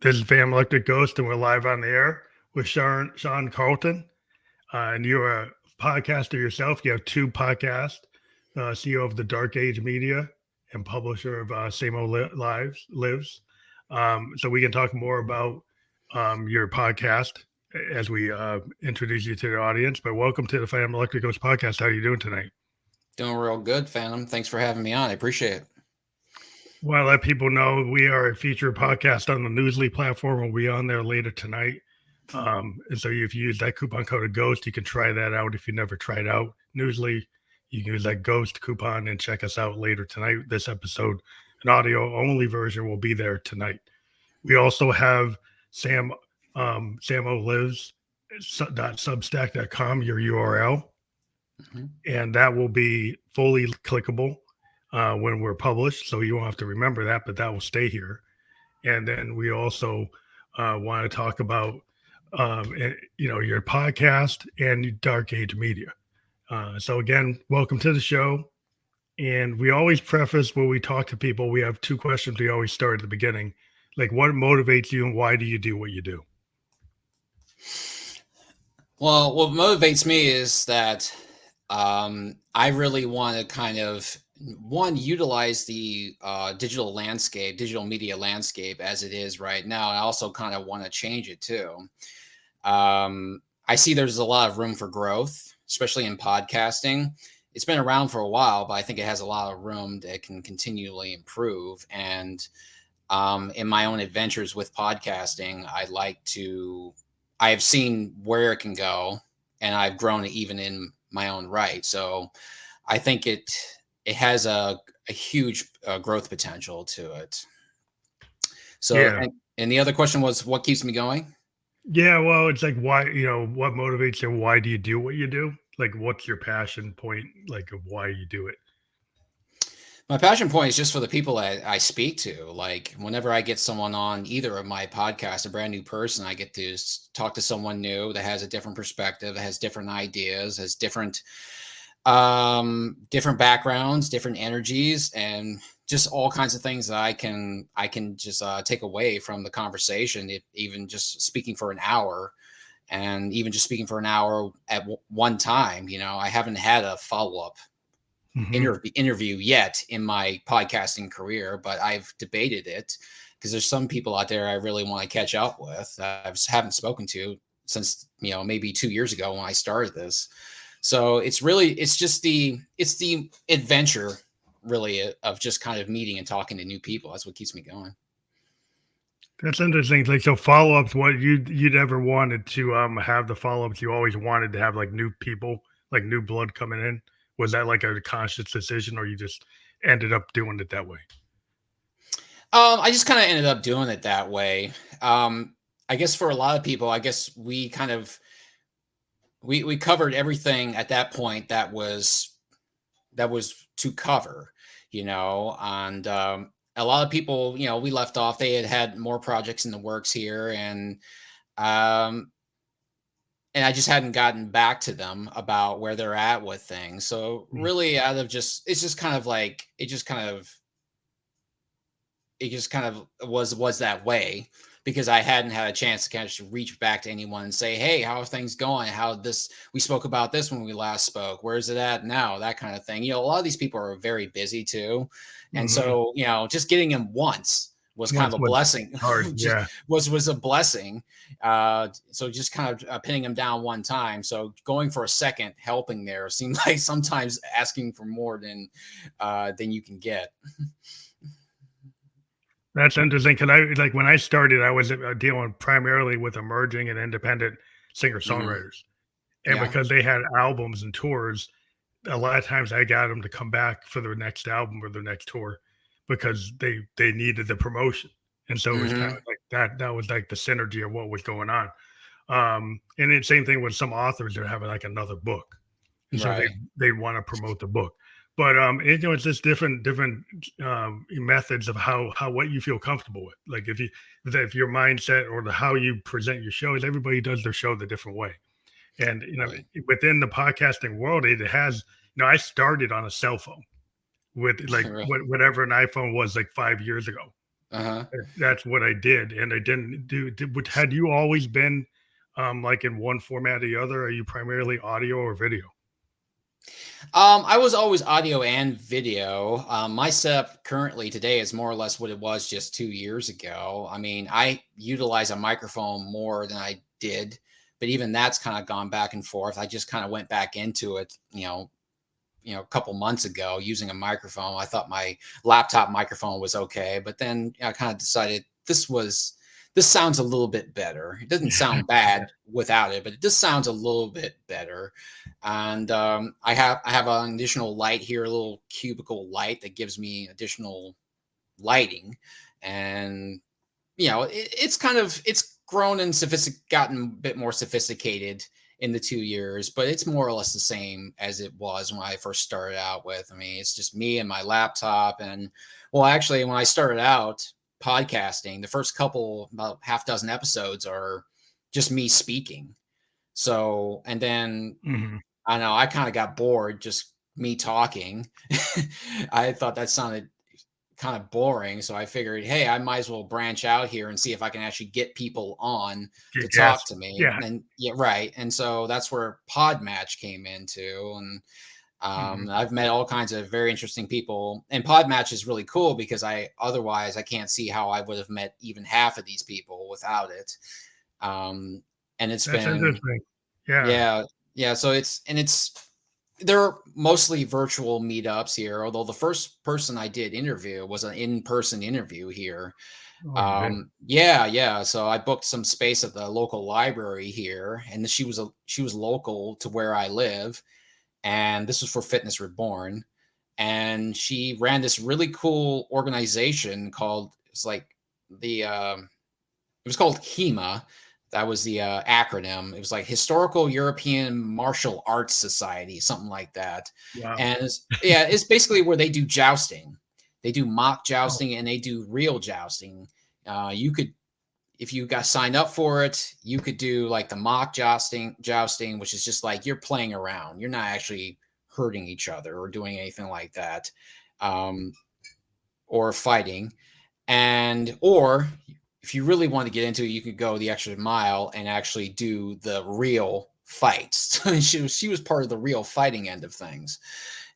This is Fam Electric Ghost, and we're live on the air with Sean Carlton. And you're a podcaster yourself. You have two podcasts, CEO of the Dark Age Media and publisher of SAMO Lives. So we can talk more about your podcast as we introduce you to the audience. But welcome to the Fam Electric Ghost podcast. How are you doing tonight? Doing real good, Phantom. Thanks for having me on. I appreciate it. Want to let people know we are a featured podcast on the Newsly platform. We'll be on there later tonight. And so if you use that coupon code of GHOST, you can try that out if you never tried out Newsly. You can use that GHOST coupon and check us out later tonight. This episode, an audio-only version, will be there tonight. We also have SAMO Lives.substack.com, your URL. Mm-hmm. And that will be fully clickable when we're published, so you won't have to remember that, but that will stay here. And then we also want to talk about, your podcast and Dark Age Media. So again, welcome to the show. And we always preface when we talk to people, we have two questions we always start at the beginning. Like, what motivates you and why do you do what you do? Well, what motivates me is that I really want to kind of utilize the digital media landscape as it is right now. I also kind of want to change it too. I see there's a lot of room for growth, especially in podcasting. It's been around for a while, but I think it has a lot of room that can continually improve. And in my own adventures with podcasting, I have seen where it can go, and I've grown it even in my own right. So I think it has a huge growth potential to it. So, yeah. And the other question was, what keeps me going? Yeah, well, it's like, why, what motivates you? Why do you do what you do? Like, what's your passion point, like, of why you do it? My passion point is just for the people that I speak to. Like, whenever I get someone on either of my podcasts, a brand new person, I get to talk to someone new that has a different perspective, that has different ideas, has different backgrounds, different energies, and just all kinds of things that I can just take away from the conversation, even just speaking for an hour. And even just speaking for an hour at one time, I haven't had a follow-up interview yet in my podcasting career, but I've debated it because there's some people out there I really want to catch up with that I haven't spoken to since, maybe 2 years ago when I started this. So it's just the adventure really of just kind of meeting and talking to new people. That's what keeps me going. That's interesting. Like, so follow-ups, what you'd ever wanted to have the follow-ups, you always wanted to have like new people, like new blood coming in. Was that like a conscious decision, or you just ended up doing it that way? I just kind of ended up doing it that way. I guess for a lot of people, I guess we kind of we covered everything at that point that was to cover, and a lot of people, we left off. They had more projects in the works here, and I just hadn't gotten back to them about where they're at with things. So really, it just kind of was that way, because I hadn't had a chance to kind of reach back to anyone and say, hey, how are things going? We spoke about this when we last spoke. Where's it at now? That kind of thing. A lot of these people are very busy too. And so, just getting them once was kind of a blessing. Was a blessing. So just kind of pinning them down one time. So going for a second helping there seemed like sometimes asking for more than you can get. That's interesting, because when I started, I was dealing primarily with emerging and independent singer-songwriters. And because they had albums and tours, a lot of times I got them to come back for their next album or their next tour because they needed the promotion. And so it was kind of like that was like the synergy of what was going on. And the same thing with some authors that have like another book. And so they want to promote the book. But it's just different methods of what you feel comfortable with. Like if your mindset or how you present your shows, everybody does their show the different way. And within the podcasting world, it has. I started on a cell phone with whatever an iPhone was like 5 years ago. Uh-huh. That's what I did, and I didn't do. Had you always been like in one format or the other? Are you primarily audio or video? I was always audio and video. My setup currently today is more or less what it was just 2 years ago. I mean, I utilize a microphone more than I did, but even that's kind of gone back and forth. I just kind of went back into it, a couple months ago using a microphone. I thought my laptop microphone was okay, but then I kind of decided this sounds a little bit better. It doesn't sound bad without it, but it just sounds a little bit better. And I have an additional light here, a little cubicle light that gives me additional lighting, and it's grown and gotten a bit more sophisticated in the 2 years, but it's more or less the same as it was when I first started out with. I mean, it's just me and my laptop. And well, actually, when I started out podcasting, the first couple, about half dozen episodes are just me speaking. So, and then Hmm. I know I kind of got bored just me talking. I thought that sounded kind of boring. So I figured, hey, I might as well branch out here and see if I can actually get people on to Get talk gas. to me. Yeah. And yeah, right. And so that's where Podmatch came into. And Hmm. I've met all kinds of very interesting people. And Podmatch is really cool because I can't see how I would have met even half of these people without it. And it's That's been, interesting. Yeah. yeah, yeah. So they're mostly virtual meetups here, although the first person I did interview was an in-person interview here. Oh, you did. Yeah, yeah. So I booked some space at the local library here, and she was local to where I live, and this was for Fitness Reborn. And she ran this really cool organization called it's like the it was called HEMA. That was the acronym. It was like Historical European Martial Arts Society, something like that. Wow. And yeah, it's basically where they do jousting. They do mock Oh, jousting and they do real jousting. You could, if you got signed up for it, you could do like the mock jousting, which is just like you're playing around. You're not actually hurting each other or doing anything like that, um, or fighting. And or if you really want to get into it, you could go the extra mile and actually do the real fights. She was part of the real fighting end of things.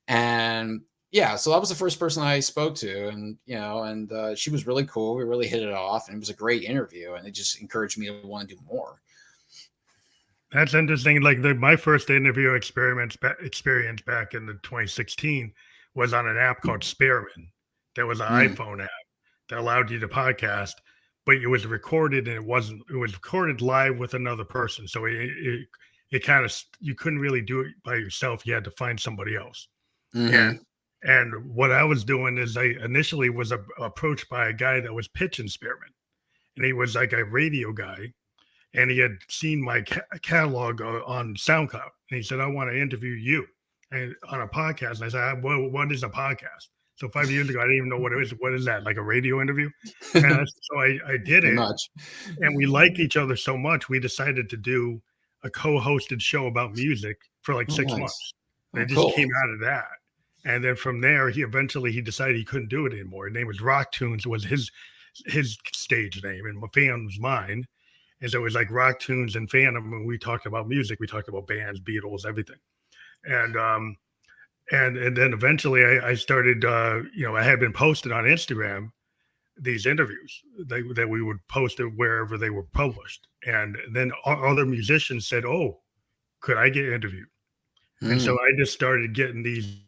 And yeah, so that was the first person I spoke to, and she was really cool. We really hit it off, and it was a great interview, and it just encouraged me to want to do more. that's interesting. Like my first interview experience back in the 2016 was on an app called Spearman. That was an Mm, iPhone app that allowed you to podcast, but it was recorded and it was recorded live with another person. So it kind of, you couldn't really do it by yourself. You had to find somebody else. And hmm what I was doing is I initially was approached by a guy that was pitching Spearman, and he was like a radio guy, and he had seen my catalog on SoundCloud, and he said, "I want to interview you and on a podcast." And I said, "Well, what is a podcast?" So 5 years ago, I didn't even know what it is. What is that? Like a radio interview? And so I did Pretty it, much. and we liked each other so much, we decided to do a co-hosted show about music for like Oh, 6 nice. months. And Oh, it just came cool. out of that. And then from there, he decided he couldn't do it anymore. His name was Rock Tunes was his stage name, and my fan was mine. And so it was like Rock Tunes and Phantom. And we talked about music. We talked about bands, Beatles, everything. And and then eventually I started. I had been posted on Instagram these interviews that we would post it wherever they were published. And then other musicians said, "Oh, could I get interviewed?" And so Mm, I just started getting these.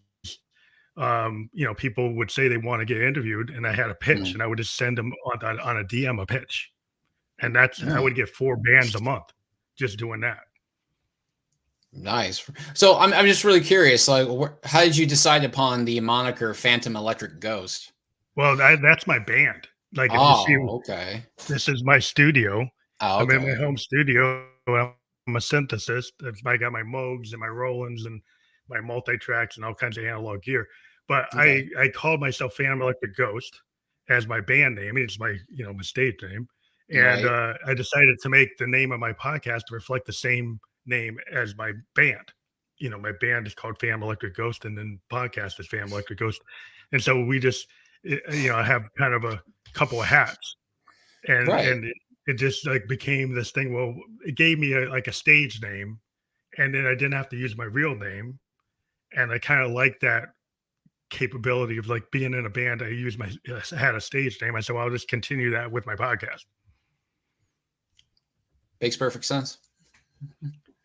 People would say they want to get interviewed, and I had a pitch, mm, and I would just send them on a DM a pitch, and I yeah. would get 4 bands a month just doing that. Nice. So I'm just really curious, like, how did you decide upon the moniker Phantom Electric Ghost? Well, that's my band. Like if you see, Oh, okay. this is my studio. Oh, I'm in my okay. home studio. I'm a synthesist. I got my Moogs and my Rolands and my multi tracks and all kinds of analog gear. But Okay. I called myself Phantom Electric Ghost as my band name. It's my my stage name, and Right. I decided to make the name of my podcast to reflect the same name as my band. My band is called Phantom Electric Ghost, and then podcast is Phantom Electric Ghost, and so we just have kind of couple of hats, and Right. it just like became this thing. Well, it gave me like a stage name, and then I didn't have to use my real name, and I kind of like that capability of like being in a band. I used my had a stage name. I said, well, I'll just continue that with my podcast. Makes perfect sense.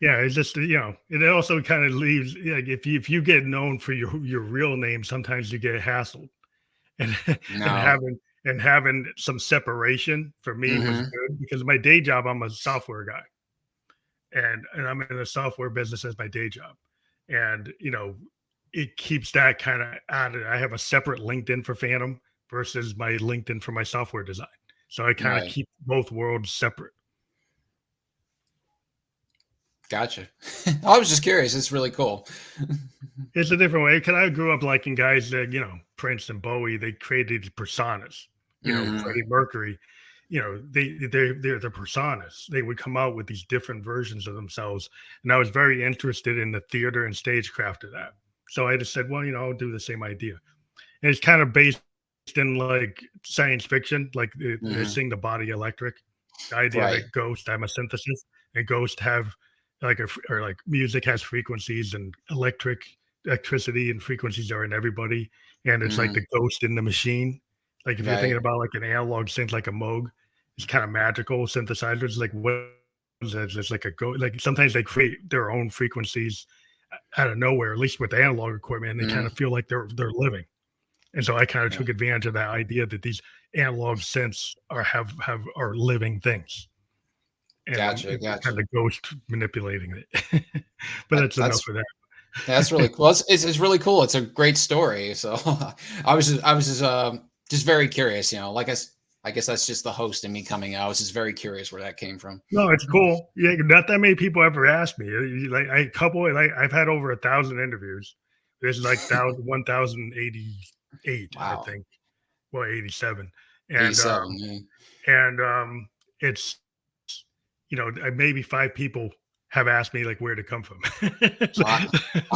Yeah, it's just it also kind of leaves like if you get known for your real name, sometimes you get hassled, and and No. having some separation for me was Hmm. good because my day job, I'm a software guy, and I'm in the software business as my day job, and it keeps that kind of added. I have a separate LinkedIn for Phantom versus my LinkedIn for my software design, so I kind of Right. keep both worlds separate. Gotcha. I was just curious. It's really cool. It's a different way. Because I grew up liking guys that, Prince and Bowie, they created personas. Hmm. Freddie Mercury, they're the personas. They would come out with these different versions of themselves. And I was very interested in the theater and stagecraft of that. So I just said, well, I'll do the same idea. And it's kind of based in like science fiction, like they Hmm. sing the body electric, the idea Right. that ghosts have a synthesis and ghosts have like or like music has frequencies and electricity and frequencies are in everybody. And it's like Hmm. the ghost in the machine. Like if you're thinking Right. about like an analog synth, like a Moog, it's kind of magical synthesizers. Like what is that? It's like a ghost. Like sometimes they create their own frequencies out of nowhere, at least with the analog equipment, and they kind Hmm. of feel like they're living. And so I kind of Yeah. took advantage of that idea that these analog synths are living things, and Gotcha. it's kind Gotcha. of ghost manipulating it. But That, that's enough that's of that. that's really cool. It's really cool. It's a great story. So I was just very curious. Like I guess that's just the host and me coming out. I was just very curious where that came from. No, it's cool. Yeah, not that many people ever ask me. Like I couple like I've had over 1,000 interviews. There's like 1,088, I Wow. think. Well, 87, and 87. Yeah. and it's maybe five people have asked me like where to come from. So, Well,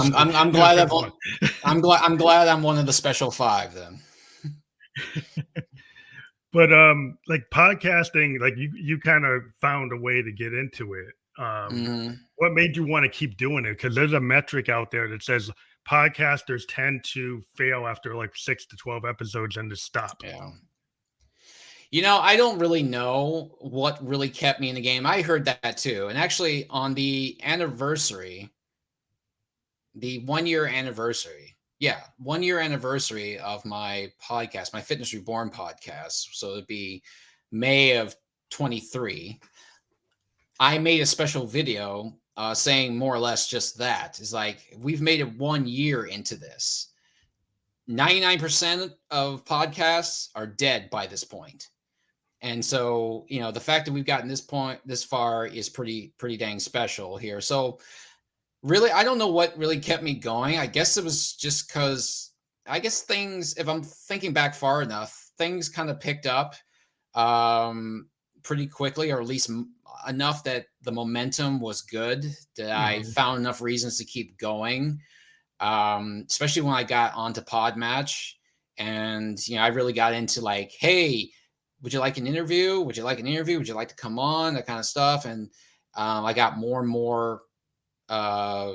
so, I'm you know, glad for fun. I'm glad I'm one of the special five then. But like podcasting, like you kind of found a way to get into it. Hmm. What made you want to keep doing it? Because there's a metric out there that says podcasters tend to fail after like 6 to 12 episodes and to stop. Yeah. I don't really know what really kept me in the game. I heard that too. And actually, on the 1 year anniversary, yeah, 1 year anniversary of my podcast, my Fitness Reborn podcast. So it'd be May of 23. I made a special video saying more or less just that. It's like, we've made it 1 year into this. 99% of podcasts are dead by this point. And so, the fact that we've gotten this far is pretty dang special here. So really, I don't know what really kept me going. I guess it was just because I guess things, if I'm thinking back far enough, things kind of picked up um, pretty quickly, or at least enough that the momentum was good, that I Mhm. found enough reasons to keep going. Especially when I got onto Podmatch, and I really got into like, hey, would you like an interview? Would you like an interview? Would you like to come on? That kind of stuff. And I got more and more uh,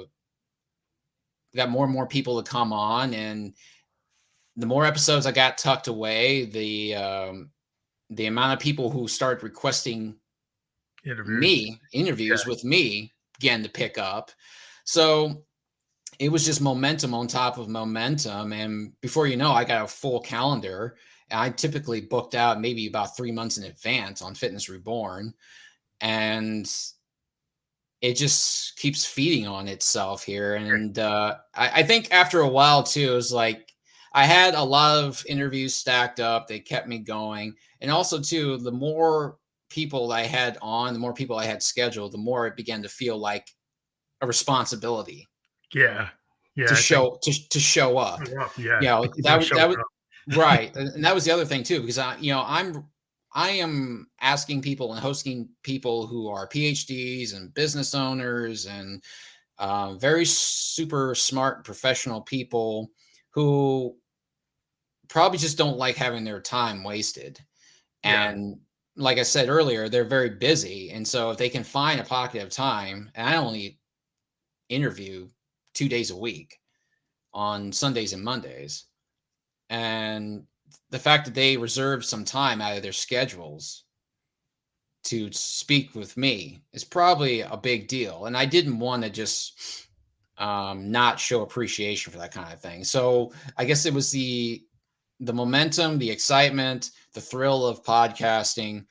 people to come on, and the more episodes I got tucked away, the amount of people who started requesting Interviews. me interviews Yeah. with me began to pick up. So it was just momentum on top of momentum, and before you know, I got a full calendar. I typically booked out maybe about 3 months in advance on Fitness Reborn, and it just keeps feeding on itself here. And I think after a while too, it was like I had a lot of interviews stacked up. They kept me going. And also too, the more people I had on, the more people I had scheduled, the more it began to feel like a responsibility Yeah. to Yeah. I think show up. yeah. To keep on That showing was up. right. And that was the other thing too, because I am asking people and hosting people who are PhDs and business owners and very super smart professional people who probably just don't like having their time wasted. Yeah. And like I said earlier, they're very busy. And so if they can find a pocket of time, and I only interview 2 days a week on Sundays and Mondays. And the fact that they reserve some time out of their schedules to speak with me is probably a big deal. And I didn't want to just not show appreciation for that kind of thing. So I guess it was the momentum, the excitement, the thrill of podcasting,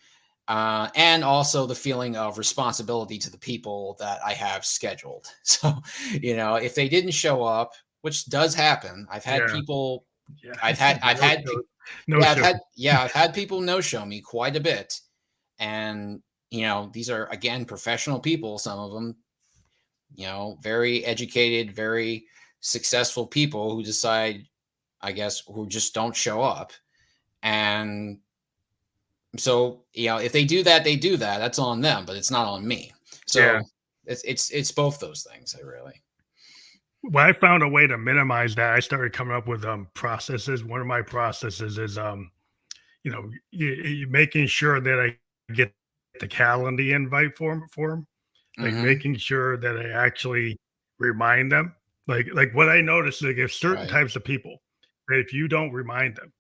and also the feeling of responsibility to the people that I have scheduled. So, if they didn't show up, which does happen, Yeah. Yeah. I've No had, shows. No shows. I've had people no show me quite a bit, and these are again professional people. Some of them, very educated, very successful people who decide, I guess, who just don't show up, and so, if they do that, they do that. That's on them, but it's not on me. Yeah. So it's both those things. I really. Well, I found a way to minimize that. I started coming up with processes. One of my processes is you making sure that I get the calendar invite for them, like Hmm. making sure that I actually remind them. Like what I noticed, like if certain Right. types of people, that if you don't remind them,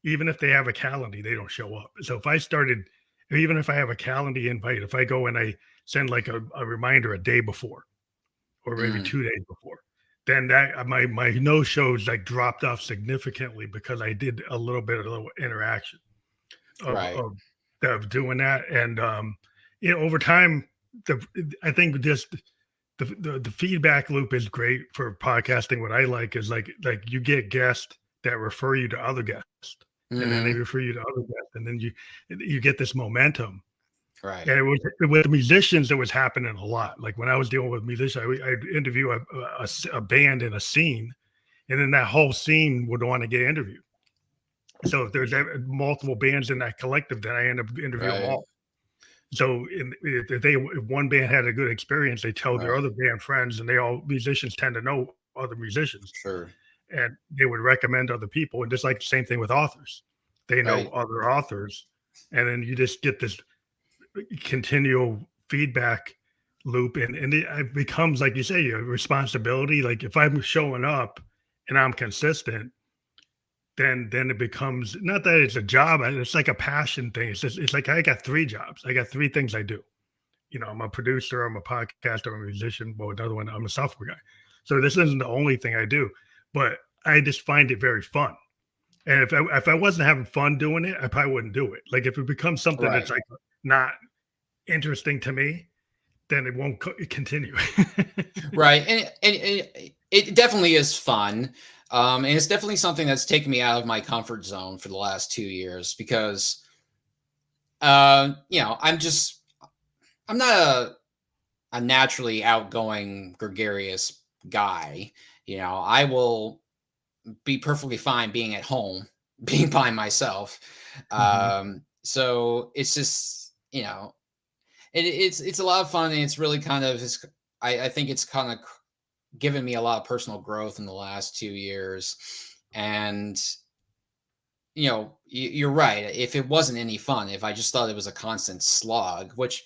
even if they have a calendar, they don't show up. So if I started, even if I have a calendar invite, if I go and I send like a reminder a day before or maybe Mm, 2 days before, then that my no shows like dropped off significantly because I did a little bit of a little interaction of right. doing that, and over time, the I think just the feedback loop is great for podcasting. What I like is like you get guests that refer you to other guests, and then they Hmm. refer you to other guests, and then you get this momentum. Right. And it was with musicians, it was happening a lot. Like when I was dealing with musicians, I'd interview a band in a scene, and then that whole scene would want to get interviewed. So if there's multiple bands in that collective, then I end up interviewing them Right. all. So if one band had a good experience, they tell their Right. other band friends, and they all musicians tend to know other musicians, Sure. and they would recommend other people. And just like the same thing with authors, they know Right. other authors, and then you just get this continual feedback loop, and it becomes like you say, a responsibility. Like if I'm showing up and I'm consistent, then it becomes not that it's a job, it's like a passion thing. It's like I got 3 jobs. I got 3 things I do. I'm a producer, I'm a podcaster, I'm a musician. Well, another one, I'm a software guy. So this isn't the only thing I do, but I just find it very fun. And if I wasn't having fun doing it, I probably wouldn't do it. Like if it becomes something that's Right. like not interesting to me, then it won't continue. Right. And it definitely is fun. And it's definitely something that's taken me out of my comfort zone for the last 2 years because, I'm not a naturally outgoing, gregarious guy. I will be perfectly fine being at home, being by myself. Mhm. So it's just, it's a lot of fun, and it's really kind of, I think it's kind of given me a lot of personal growth in the last 2 years. And, you're right. If it wasn't any fun, if I just thought it was a constant slog, which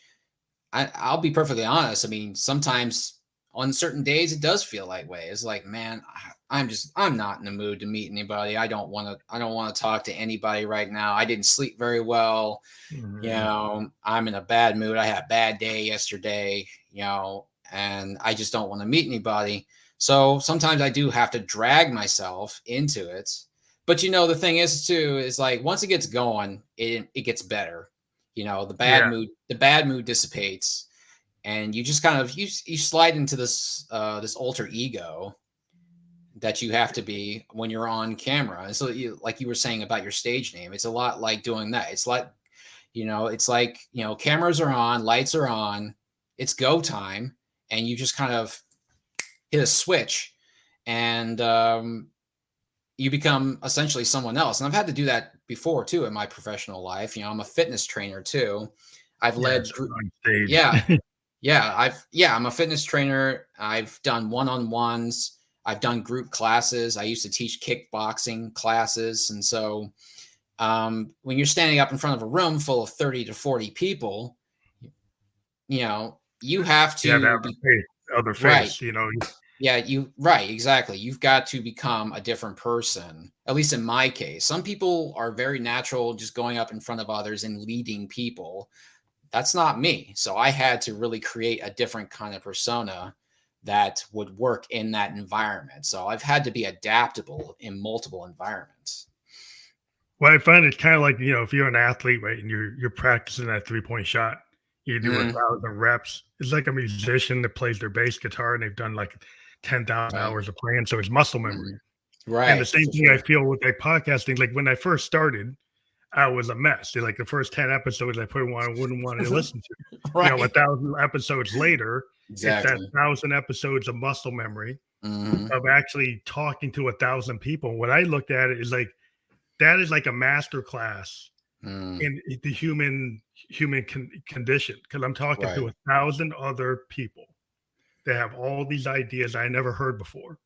I'll be perfectly honest. I mean, sometimes on certain days it does feel like way. It's like, man, I'm not in the mood to meet anybody. I don't want to talk to anybody right now. I didn't sleep very well. Mhm. I'm in a bad mood. I had a bad day yesterday, and I just don't want to meet anybody. So sometimes I do have to drag myself into it. But the thing is too, is like once it gets going, it gets better. Yeah, The bad mood dissipates, and you just kind of you slide into this alter ego that you have to be when you're on camera. And so like you were saying about your stage name, it's a lot like doing that. It's like, cameras are on, lights are on, it's go time, and you just kind of hit a switch, and you become essentially someone else. And I've had to do that before too in my professional life. I'm a fitness trainer too. I've led yes, group. on stage. Yeah, I'm a fitness trainer. I've done one-on-ones. I've done group classes. I used to teach kickboxing classes, and so When you're standing up in front of a room full of 30 to 40 people, you have You have to have to a be face, other right. face, you know. Yeah, right, exactly. You've got to become a different person. At least in my case. Some people are very natural just going up in front of others and leading people. That's not me. So I had to really create a different kind of persona that would work in that environment. So I've had to be adaptable in multiple environments. Well, I find it's kind of like, you know, if you're an athlete, right, and you're practicing that 3-point shot, you do Mhm. 1,000 reps. It's like a musician that plays their bass guitar and they've done like 10,000 Right. hours of playing, so it's muscle memory. Mhm. And the Right, same for thing I sure. feel with like podcasting. Like when I first started, I was a mess. Like the first 10 episodes, I probably wouldn't want to listen to. You know, Right. 1,000 episodes later, it's that Exactly. 1,000 episodes of muscle memory Mhm. of actually talking to 1,000 people. What I looked at it is like that is like a master class Mm. in the human condition because I'm talking to Right. 1,000 other people that have all these ideas I never heard before.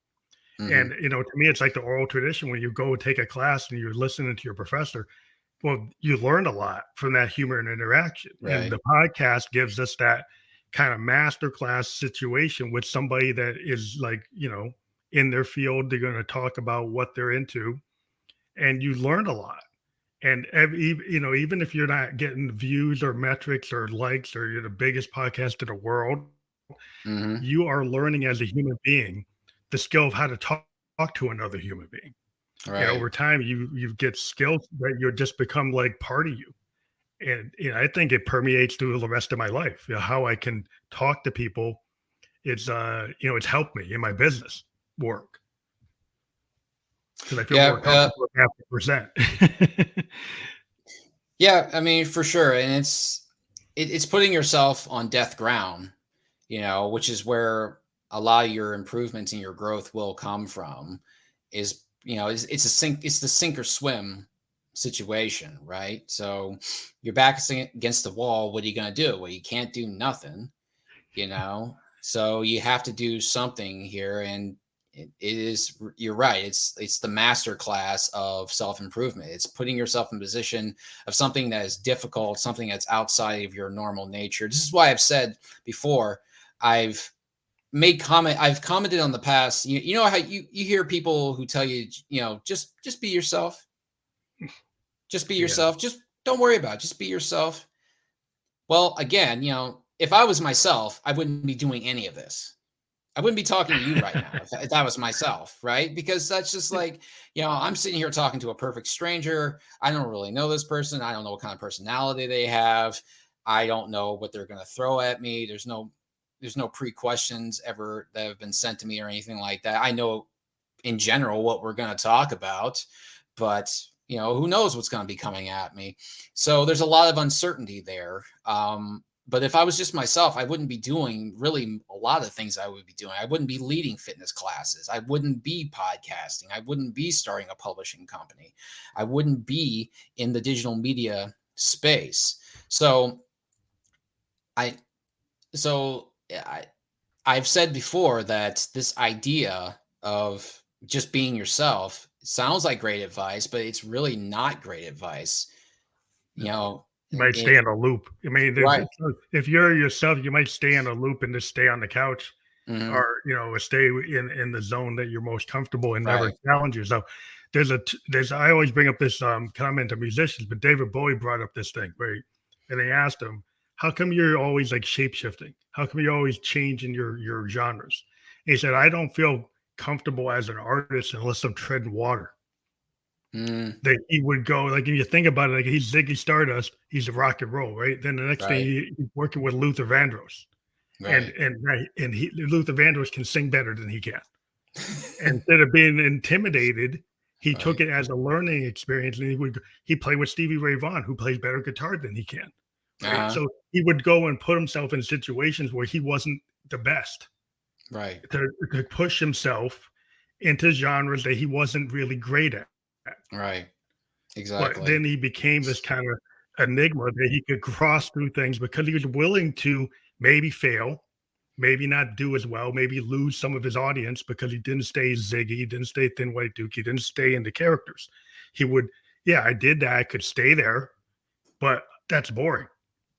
And Mhm. you know, to me, it's like the oral tradition when you go take a class and you're listening to your professor. Well, you learn a lot from that human interaction, and Right. the podcast gives us that kind of masterclass situation with somebody that is like, you know, in their field. They're going to talk about what they're into, and you learn a lot. And you know, even if you're not getting views or metrics or likes, or you're the biggest podcast in the world, Mhm. you are learning as a human being the skill of how to talk to another human being. And Right. over time, you get skills that you just become like part of you. And you know, I think it permeates through the rest of my life. You know, how I can talk to people. It's you know, it's helped me in my business work because I feel Yeah, more comfortable at that percent. yeah, I mean, for sure, and it's putting yourself on death ground, which is where a lot of your improvements and your growth will come from. Is it's the sink or swim situation, right? So your back is against the wall. What are you going to do? Well, you can't do nothing, so you have to do something here, and it is, you're right, it's the master class of self-improvement. It's putting yourself in position of something that is difficult, something that's outside of your normal nature. This is why I've said before, i've I've commented on the past, you know how you hear people who tell you, just be yourself, just be Yeah, yourself, just don't worry about it, just be yourself. Well, again, if I was myself, I wouldn't be doing any of this. I wouldn't be talking to you right now if that was myself, right? Because that's just like, I'm sitting here talking to a perfect stranger. I don't really know this person. I don't know what kind of personality they have. I don't know what they're going to throw at me. There's no pre-questions ever that have been sent to me or anything like that. I know in general what we're going to talk about, but who knows what's going to be coming at me. So there's a lot of uncertainty there. But if I was just myself, I wouldn't be doing really a lot of things I would be doing. I wouldn't be leading fitness classes. I wouldn't be podcasting. I wouldn't be starting a publishing company. I wouldn't be in the digital media space. So I so I've said before that this idea of just being yourself sounds like great advice, but it's really not great advice. You no. know, You might stay it in a loop. I mean, right. if you're yourself, you might stay in a loop and just stay on the couch, Hmm. or you know, stay in the zone that you're most comfortable and never Right. challenge yourself. There's I always bring up this comment to musicians, but David Bowie brought up this thing, right? And they asked him, "How come you're always like shape shifting? How come you're always changing your genres?" And he said, "I don't feel comfortable as an artist unless I'm treading water." Mm, That he would go like, if you think about it, like he's Ziggy Stardust, he's a rock and roll, right? Then the next thing right. he's working with Luther Vandross, Right. and he Luther Vandross can sing better than he can. And instead of being intimidated, he took Right. it as a learning experience, and he played with Stevie Ray Vaughan, who plays better guitar than he can, right? Uh-huh. So he would go and put himself in situations where he wasn't the best Right. to push himself into genres that he wasn't really great at. Right. But Exactly. then he became this kind of enigma that he could cross through things because he was willing to maybe fail, maybe not do as well, maybe lose some of his audience because he didn't stay Ziggy, he didn't stay Thin White Duke, he didn't stay in the characters. He would, yeah, I did that. I could stay there, but that's boring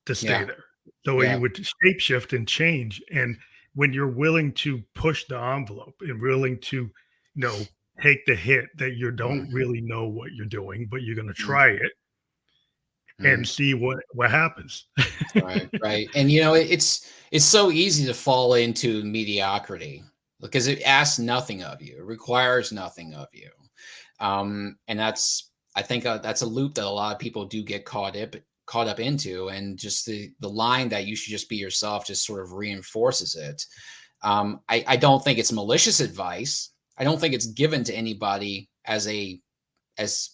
to stay Yeah. there. So you Yeah. would shape shift and change. And when you're willing to push the envelope and willing to, take the hit that you don't Mhm. really know what you're doing, but you're going to Mhm. try it and Mhm. see what happens. Right, right. And it's so easy to fall into mediocrity because it asks nothing of you. It requires nothing of you. And I think that's a loop that a lot of people do get caught up into, and just the line that you should just be yourself just sort of reinforces it. I don't think it's malicious advice. I don't think it's given to anybody as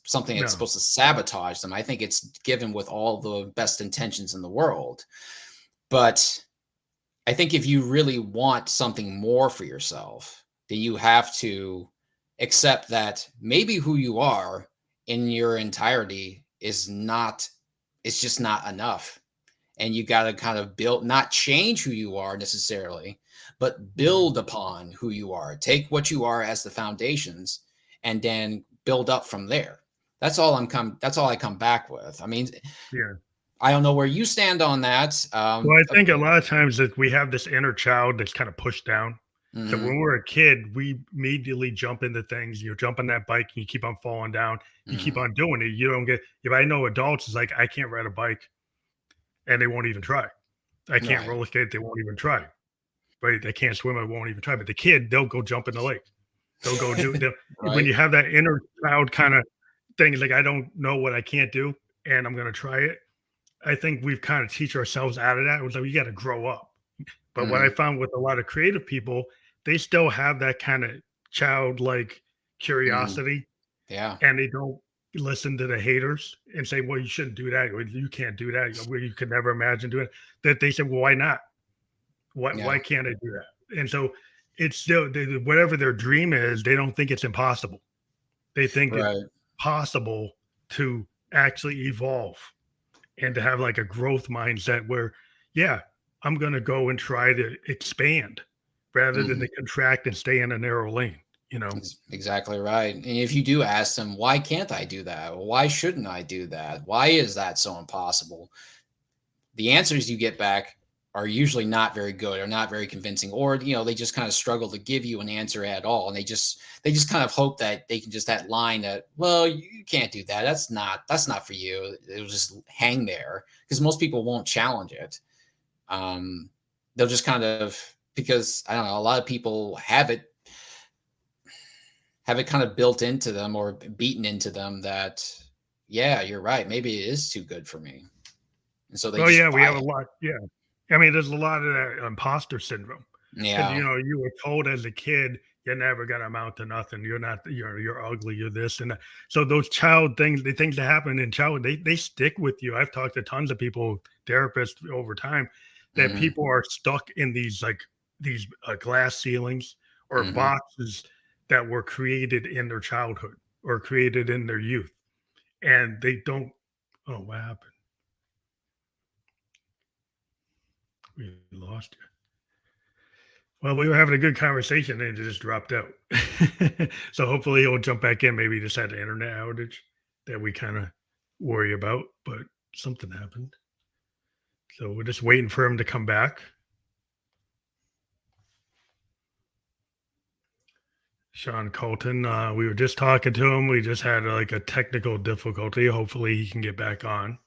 something that's No. supposed to sabotage them. I think it's given with all the best intentions in the world. But I think if you really want something more for yourself, then you have to accept that maybe who you are in your entirety is just not enough. And you got to kind of build, not change who you are necessarily, but Mhm. build upon who you are. Take what you are as the foundations and then build up from there. That's all I come back with. I mean, Yeah. I don't know where you stand on that. Well, I think a lot of times that we have this inner child that's kind of pushed down. So Mhm, when we're a kid, we immediately jump into things. You jump on that bike and you keep on falling down. You keep mhm. on doing it. You don't get. If I know adults is like, I can't ride a bike, and they won't even try. I can't Right, roller skate. They won't even try. Right? They can't swim. I won't even try. But the kid, they'll go jump in the lake. They'll go do. When right. you have that inner child kind of thing, like I don't know what I can't do, and I'm gonna try it. I think we've kind of teach ourselves out of that. It was like you got to grow up. But what I Mhm, found with a lot of creative people, they still have that kind of childlike mhm. curiosity, Yeah, and they don't listen to the haters and say, "Well, you shouldn't do that. Or you can't do that. Well, you could never imagine doing it." That they say, "Well, why not? Why yeah, can't I do that?" And so it's still whatever their dream is. They don't think it's impossible. They think it's right. possible to actually evolve and to have like a growth mindset where, yeah, I'm going to go and try to expand rather than Mhm. to contract and stay in a narrow lane, you know? Exactly right. And if you do ask them, why can't I do that? Why shouldn't I do that? Why is that so impossible? The answers you get back are usually not very good or not very convincing, or they just kind of struggle to give you an answer at all, and they just kind of hope that they can just that line that, well, you can't do that, that's not for you. It'll just hang there because most people won't challenge it. um they'll just kind of, because I don't know, a lot of people have it kind of built into them or beaten into them that, yeah, you're right, maybe it is too good for me, and so they Oh, yeah, just we buy have a it. lot. Yeah. I mean, there's a lot of that imposter syndrome because, Yeah. you were told as a kid, you're never going to amount to nothing. You're not, you're ugly. You're this and that. So those child things, the things that happen in childhood, they stick with you. I've talked to tons of people, therapists over time, that Hmm. people are stuck in these glass ceilings or Hmm. boxes that were created in their childhood or created in their youth. And they don't, oh, what happened? We lost you. Well, we were having a good conversation and it just dropped out. So hopefully he'll jump back in. Maybe he just had an internet outage that we kind of worry about, but something happened. So we're just waiting for him to come back. Sean Colton, we were just talking to him. We just had like a technical difficulty. Hopefully he can get back on.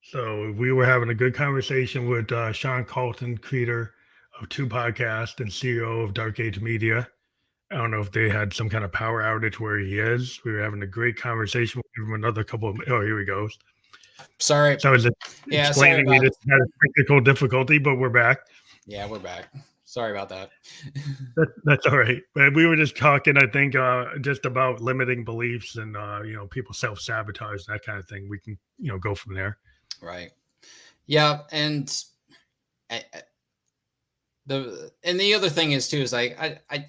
So we were having a good conversation with Sean Colton, creator of two podcasts and CEO of Dark Age Media. I don't know if they had some kind of power outage where he is. We were having a great conversation. We'll give him another couple of. Oh, here he goes. Sorry. So I was Yeah, sorry explaining we about. just had a technical difficulty, but we're back. Yeah, we're back. Sorry about that. That's all right. But we were just talking, I think, just about limiting beliefs and people self sabotage that kind of thing. We can go from there. Right. Yeah, and the other thing is too is like I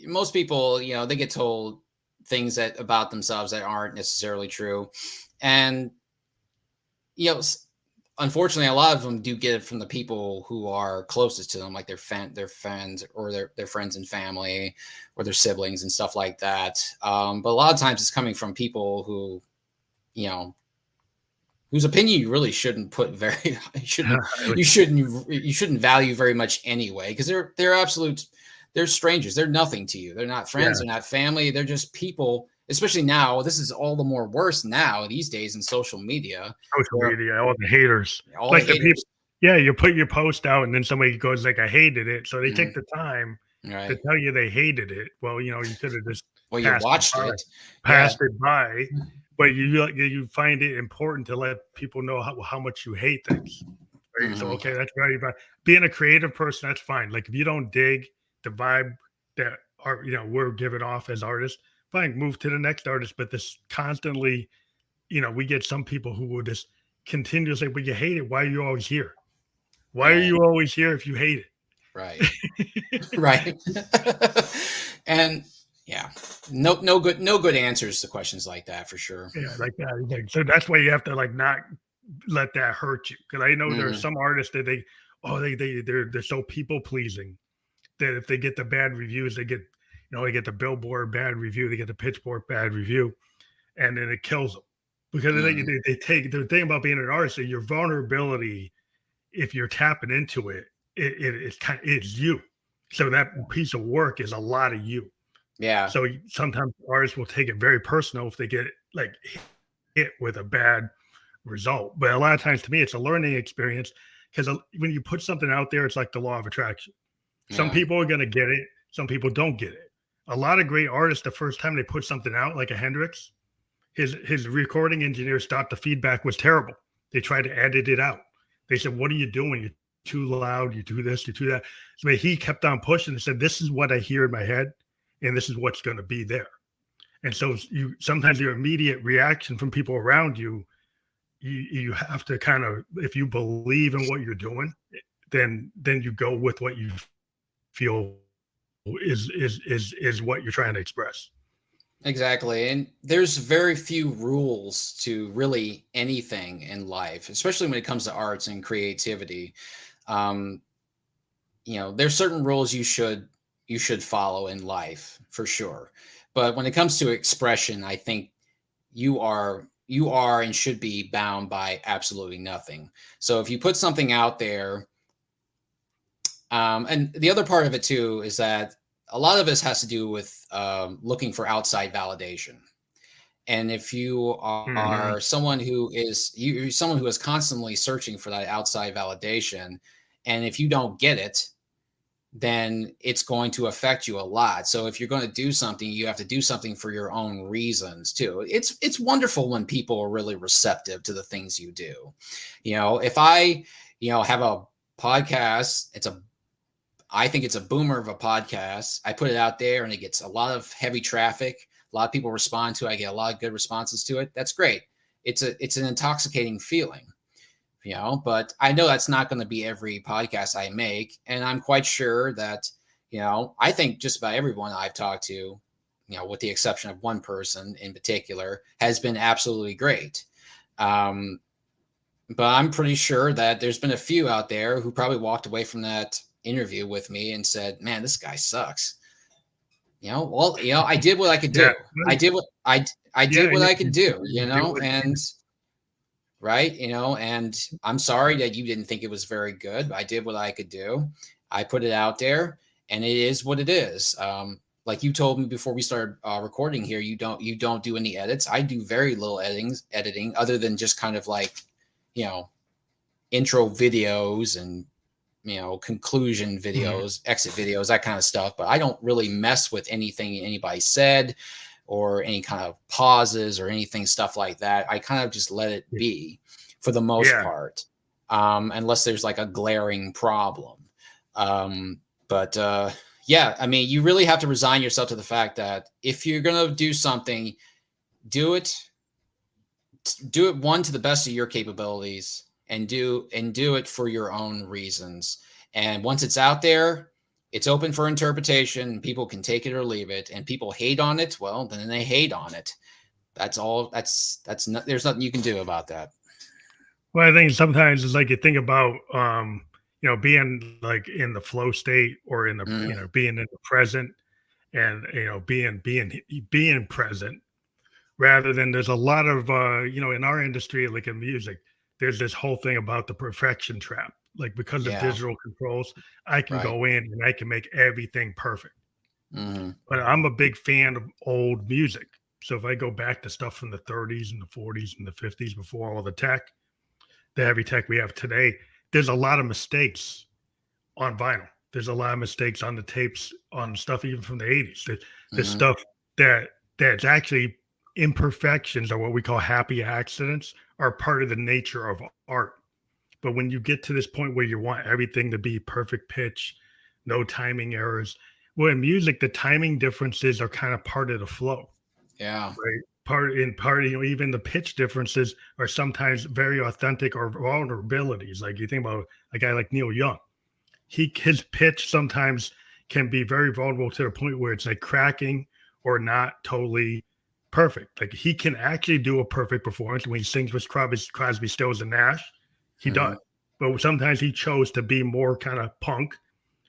most people, they get told things that about themselves that aren't necessarily true, and you know unfortunately, a lot of them do get it from the people who are closest to them, like their friends or their friends and family or their siblings and stuff like that. But a lot of times it's coming from people who, you know, whose opinion you really shouldn't put very you shouldn't value very much anyway, because they're strangers. They're nothing to you. They're not friends, Yeah. they're not family, they're just people. Especially now, this is all the more worse now these days in social media, Social where media, all the haters. all the Like the people, haters. yeah, you put your post out and then somebody goes like, "I hated it." So they take Mhm, the time to right. tell you they hated it. Well, you could have just Well, you passed it watched by, it. Yeah. but you find it important to let people know how much you hate things. Right? So, Mhm. okay, that's very fine. Being a creative person, that's fine. Like if you don't dig the vibe that we're giving off as artists, fine, move to the next artist. But this constantly, we get some people who will just continuously, but you hate it. Why are you always here? Why are Right, you always here if you hate right, it? right. And yeah, no good answers to questions like that for sure. Yeah, like that. Like, so that's why you have to like not let that hurt you. Because I know there are Mhm, some artists that they're so people pleasing that if they get the bad reviews, they get the Billboard bad review, they get the Pitchfork bad review, and then it kills them because mhm, they take the thing about being an artist is your vulnerability. If you're tapping into it's you. So that piece of work is a lot of you. yeah, So sometimes artists will take it very personal if they get like hit with a bad result. But a lot of times, to me, it's a learning experience because when you put something out there, it's like the law of attraction. Some yeah, people are going to get it, some people don't get it. A lot of great artists, the first time they put something out, like a Hendrix, his recording engineers thought the feedback was terrible. They tried to edit it out. They said, "What are you doing? You're too loud. You do this. You do that." So he kept on pushing and said, "This is what I hear in my head, and this is what's going to be there." And so you sometimes your immediate reaction from people around you, you have to kind of, if you believe in what you're doing, then you go with what you feel is what you're trying to express. exactly. And there's very few rules to really anything in life, especially when it comes to arts and creativity. Um, there's certain rules you should follow in life for sure. But when it comes to expression, I think you are and should be bound by absolutely nothing. So if you put something out there, and the other part of it too is that a lot of this has to do with looking for outside validation. And if you Mhm. are someone who is constantly searching for that outside validation, and if you don't get it, then it's going to affect you a lot. So if you're going to do something, you have to do something for your own reasons too. It's wonderful when people are really receptive to the things you do. If I, have a podcast, I think it's a boomer of a podcast. I put it out there and it gets a lot of heavy traffic. A lot of people respond to it. I get a lot of good responses to it. That's great. It's an intoxicating feeling, but I know that's not going to be every podcast I make. And I'm quite sure that, I think just about everyone I've talked to, with the exception of one person in particular, has been absolutely great. Um, but I'm pretty sure that there's been a few out there who probably walked away from that interview with me and said, man, this guy sucks. Well, I did what I could Yeah. do. I Yeah. did what I could do, You do what and right, and I'm sorry that you didn't think it was very good. I did what I could do. I put it out there, and it is what it is. Like you told me before we started recording here, you don't do any edits. I do very little editing other than just kind of like, you know, intro videos and conclusion Mhm. videos, exit videos, that kind of stuff. But I don't really mess with anything anybody said or any kind of pauses or anything stuff like that. I kind of just let it be for the most Yeah. part, unless there's like a glaring problem. Um, but yeah, I mean, you really have to resign yourself to the fact that if you're gonna do something, do it do it one to the best of your capabilities and do it for your own reasons. And once it's out there, it's open for interpretation. People can take it or leave it, and people hate on it. Well, then they hate on it. That's all. That's not. There's nothing you can do about that. Well, I think sometimes it's like you think about, being like in the flow state or in the, Mhm. being in the present and, being present rather than there's a lot of, in our industry, like in music, there's this whole thing about the perfection trap. Like because of Yeah, digital controls, I can right. go in and I can make everything perfect. Mhm. But I'm a big fan of old music. So if I go back to stuff from the 30s and the 40s and the 50s before all the heavy tech we have today, there's a lot of mistakes on vinyl. There's a lot of mistakes on the tapes, on stuff even from the 80s. The Mhm. stuff that's actually imperfections or what we call happy accidents are part of the nature of art. But when you get to this point where you want everything to be perfect pitch, no timing errors, well, in music, the timing differences are kind of part of the flow, Yeah. right? Part, even the pitch differences are sometimes very authentic or vulnerabilities. Like you think about a guy like Neil Young, his pitch sometimes can be very vulnerable to the point where it's like cracking or not totally perfect. Like he can actually do a perfect performance when he sings with Crosby, Stills, and Nash. He does, Mhm. but sometimes he chose to be more kind of punk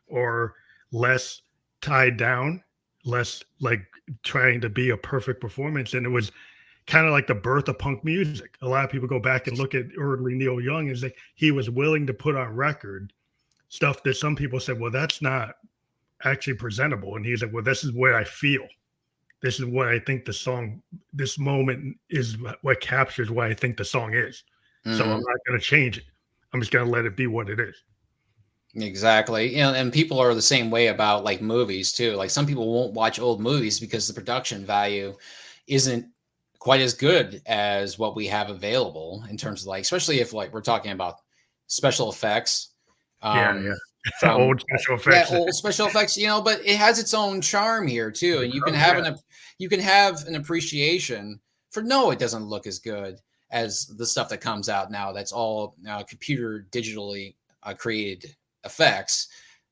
or less tied down, less like trying to be a perfect performance. And it was kind of like the birth of punk music. A lot of people go back and look at early Neil Young and say he was willing to put on record stuff that some people said, well, that's not actually presentable. And he's like, well, this is what I feel. This is what I think the song, this moment is what captures what I think the song is. So I'm Mhm. not going to change it. I'm just going to let it be what it is. Exactly. And people are the same way about like movies too. Like some people won't watch old movies because the production value isn't quite as good as what we have available in terms of like, especially if like we're talking about special effects. Yeah, Um, yeah. from Old special yeah, effects. old special effects, but it has its own charm here too. And you can Oh, have yeah. you can have an appreciation for no, it doesn't look as good as the stuff that comes out now. That's all computer digitally created effects.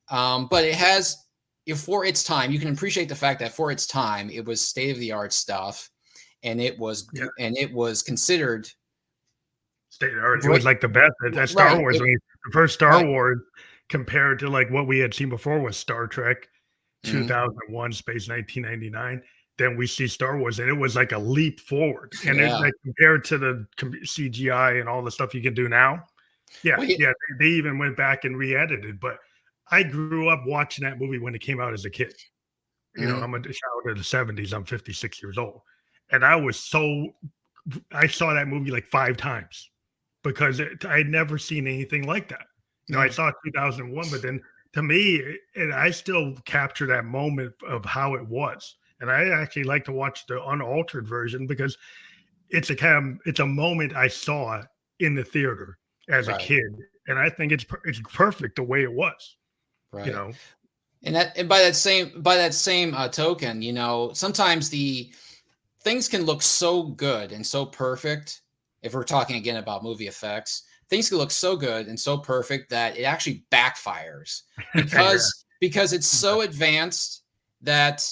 But it has, for its time, you can appreciate the fact that for its time, it was state of the art stuff, and Yeah. and it was considered State of art. It was great. like the best. That Star Right. Wars, the first Star Right. Wars compared to like what we had seen before was Star Trek Mhm. 2001 Space 1999. Then we see Star Wars, and it was like a leap forward. And it Yeah. like compared to the CGI and all the stuff you can do now. Yeah, Well, yeah. yeah. They even went back and re-edited. But I grew up watching that movie when it came out as a kid. Mhm. I'm a child of the 70s. I'm 56 years old. And I saw that movie like 5 times because I had never seen anything like that. I Yeah. saw 2001, but then to me, and I still capture that moment of how it was. And I actually like to watch the unaltered version because it's a moment I saw in the theater as a Right. kid, and I think it's perfect the way it was. You Right. know, And by that same token, sometimes the things can look so good and so perfect. If we're talking again about movie effects, things can look so good and so perfect that it actually backfires yeah, because it's so advanced that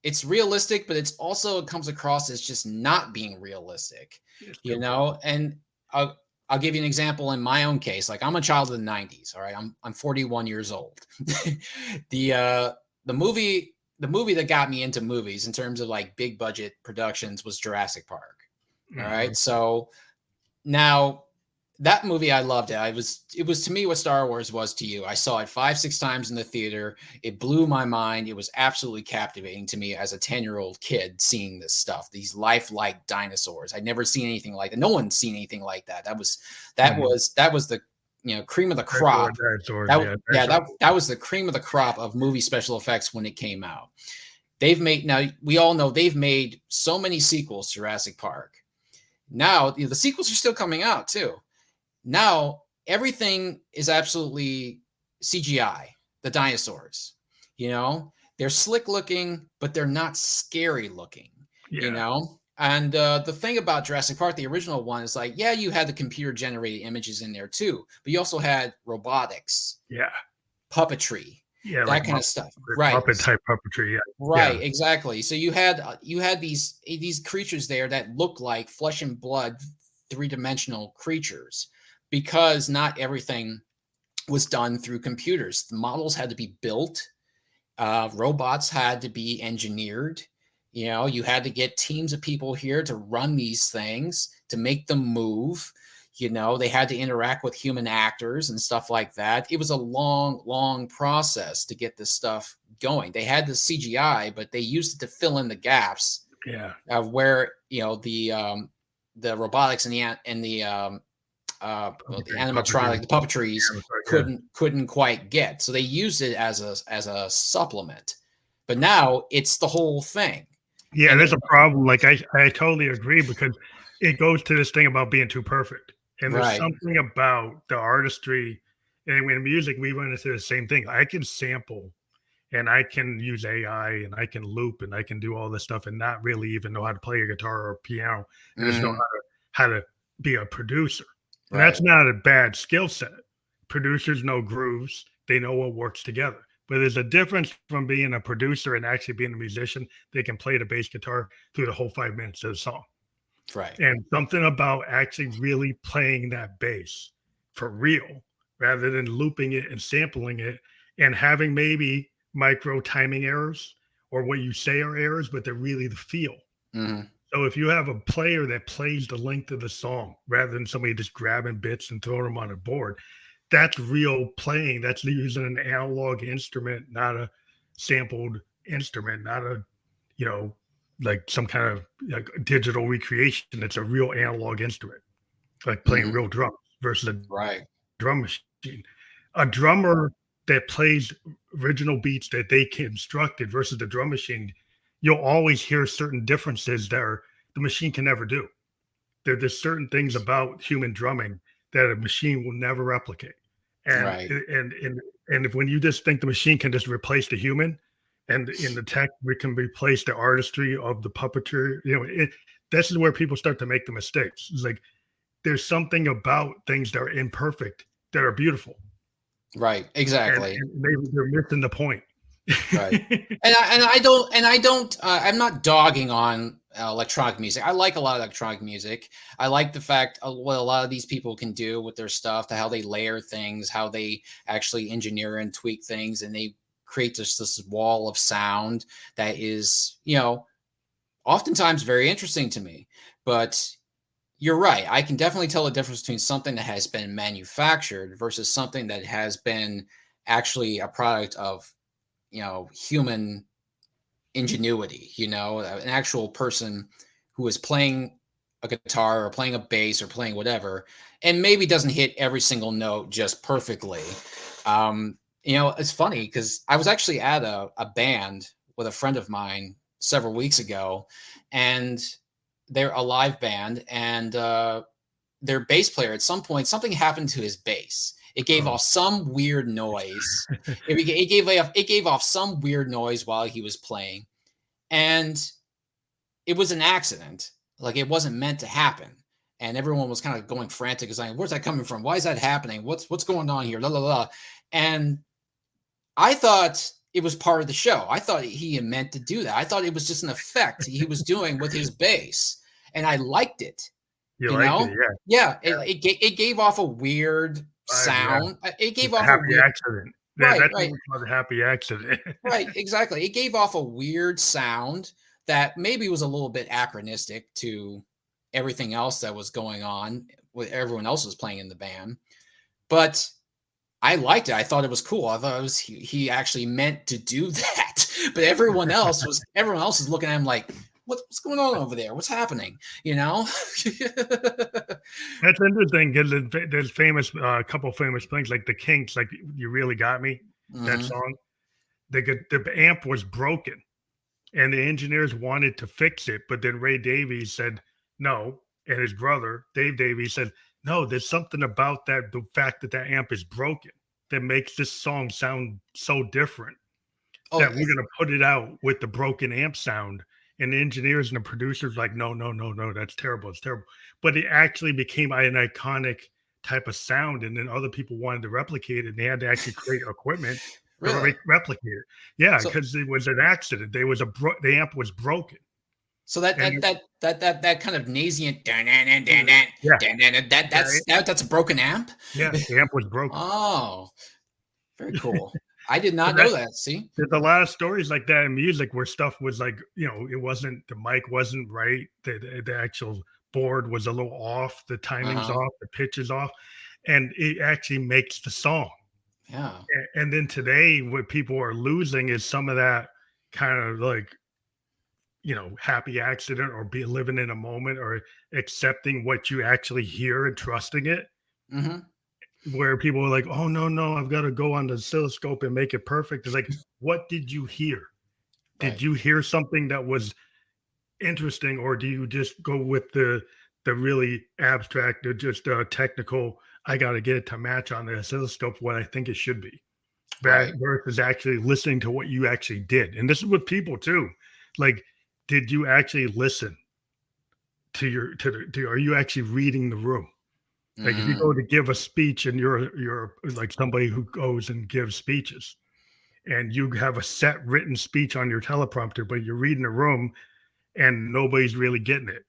it's realistic, but it's also it comes across as just not being realistic. it's You too good. know, and I'll give you an example in my own case. Like I'm a child of the '90s. All right, I'm 41 years old. the uh, the movie that got me into movies in terms of like big budget productions was Jurassic Park. All right. Mhm. So now that movie I loved it. It was to me what Star Wars was to you. I saw it 5, 6 times in the theater. It blew my mind. It was absolutely captivating to me as a 10-year-old kid seeing this stuff, these lifelike dinosaurs. I'd never seen anything like that. No one's seen anything like that. Mhm. That was the cream of the Dinosaur, crop. dinosaurs, yeah, Yeah, dinosaur. that was the cream of the crop of movie special effects when it came out. They've made now we all know they've made so many sequels to Jurassic Park. Now the sequels are still coming out too. Now everything is absolutely CGI. The dinosaurs, they're slick looking, but they're not scary looking. Yeah, And the thing about Jurassic Park, the original one, is like, yeah, you had the computer generated images in there too, but you also had robotics, yeah, puppetry, yeah, like that kind of stuff. Right. Muppet type puppetry, yeah, Right, yeah, exactly. So you had these creatures there that looked like flesh and blood three-dimensional creatures, because not everything was done through computers. The models had to be built. Robots had to be engineered. You had to get teams of people here to run these things, to make them move. They had to interact with human actors and stuff like that. It was a long, long process to get this stuff going. They had the CGI, but they used it to fill in the gaps of where the robotics and the animatronic, the puppetries couldn't quite get. So they used it as a supplement. But now it's the whole thing. Yeah, and that's a problem. Like I totally agree, because it goes to this thing about being too perfect. And there's something about the artistry, and in music we run into the same thing. I can sample and I can use AI and I can loop and I can do all this stuff and not really even know how to play a guitar or a piano, and just know how to be a producer. And that's not a bad skill set. Producers know grooves. They know what works together. But there's a difference from being a producer and actually being a musician. They can play the bass guitar through the whole 5 minutes of the song. Right. And something about actually really playing that bass for real, rather than looping it and sampling it and having maybe micro timing errors, or what you say are errors, but they're really the feel. So if you have a player that plays the length of the song rather than somebody just grabbing bits and throwing them on a board, that's real playing. That's using an analog instrument, not a sampled instrument, not a, like some kind of like digital recreation. It's a real analog instrument, like playing real drums versus a drum machine. A drummer that plays original beats that they constructed versus the drum machine, you'll always hear certain differences that the machine can never do. There's certain things about human drumming that a machine will never replicate. And if when you just think the machine can just replace the human, and in the tech we can replace the artistry of the puppeteer, this is where people start to make the mistakes. It's like there's something about things that are imperfect that are beautiful. Right. Exactly. And maybe they're missing the point. Right. I'm not dogging on electronic music. I like a lot of electronic music. I like the fact what a lot of these people can do with their stuff, how they layer things, how they actually engineer and tweak things, and they create this wall of sound that is, oftentimes very interesting to me. But you're right. I can definitely tell the difference between something that has been manufactured versus something that has been actually a product of human ingenuity, an actual person who is playing a guitar or playing a bass or playing whatever, and maybe doesn't hit every single note just perfectly. It's funny because I was actually at a band with a friend of mine several weeks ago, and they're a live band, and their bass player, at some point, something happened to his bass. It gave off some weird noise. It gave off some weird noise while he was playing, and it was an accident. Like, it wasn't meant to happen. And everyone was kind of going frantic, saying, "Where's that coming from? Why is that happening? What's going on here?" La la la. And I thought it was part of the show. I thought he meant to do that. I thought it was just an effect he was doing with his bass, and I liked it. You liked it, yeah. It gave off a weird sound. It gave off a weird accident. Right, that's right. a happy accident. Right, exactly. It gave off a weird sound that maybe was a little bit anachronistic to everything else that was going on with everyone else was playing in the band. But I liked it. I thought it was cool. I thought he actually meant to do that. But everyone else is looking at him like, what's going on over there? What's happening? That's interesting because there's a couple famous things like the Kinks, like "You Really Got Me," that song. The amp was broken, and the engineers wanted to fix it, but then Ray Davies said no, and his brother Dave Davies said no. There's something about the fact that amp is broken, that makes this song sound so different that we're going to put it out with the broken amp sound. And the engineers and the producers like, no, that's terrible. It's terrible. But it actually became an iconic type of sound. And then other people wanted to replicate it, and they had to actually create equipment to replicate it. Yeah, because it was an accident. The amp was broken. So that And that that that that that kind of nasient dun, dun, dun, dun, dun, yeah, dun, dun, dun, yeah, that's a broken amp? yeah, the amp was broken. Oh, very cool. I did So not know that that, see? there's a lot of stories like that in music where stuff was like, it wasn't, the mic wasn't right, the actual board was a little off, the timing's Uh-huh. off, the pitch is off, and it actually makes the song. Yeah. And then today, what people are losing is some of that kind of like, happy accident, or be living in a moment, or accepting what you actually hear and trusting it. Mhm. Where people are like, "Oh, no, no, I've got to go on the oscilloscope and make it perfect." It's like, what did you hear? Did Right. you hear something that was interesting, or do you just go with the really abstract, or just technical? I got to get it to match on the oscilloscope what I think it should be. That Right. versus actually listening to what you actually did. And this is with people too. Like, did you actually listen to are you actually reading the room? Like, if you Mhm. go to give a speech and you're like somebody who goes and gives speeches, and you have a set written speech on your teleprompter, but you're reading the room and nobody's really getting it.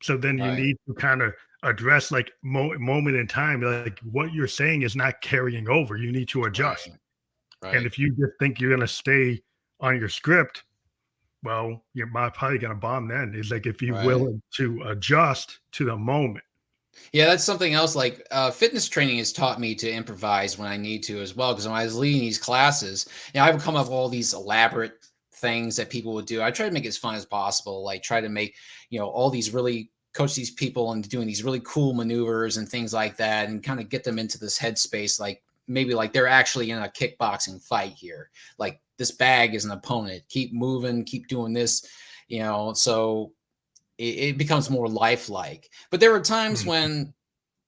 So then you Right. need to kind of address, like, moment in time, like what you're saying is not carrying over. You need to adjust. Right. And Right. if you just think you're going to stay on your script, well, you're probably going to bomb then. Is like, if you're Right. willing to adjust to the moment. Yeah, that's something else. Like fitness training has taught me to improvise when I need to as well. Because when I was leading these classes, I would come up with all these elaborate things that people would do. I try to make it as fun as possible. Like try to make all these really coach these people into doing these really cool maneuvers and things like that, and kind of get them into this headspace. Like maybe like they're actually in a kickboxing fight here. Like this bag is an opponent. Keep moving. Keep doing this. So it becomes more lifelike. But there were times Mhm. when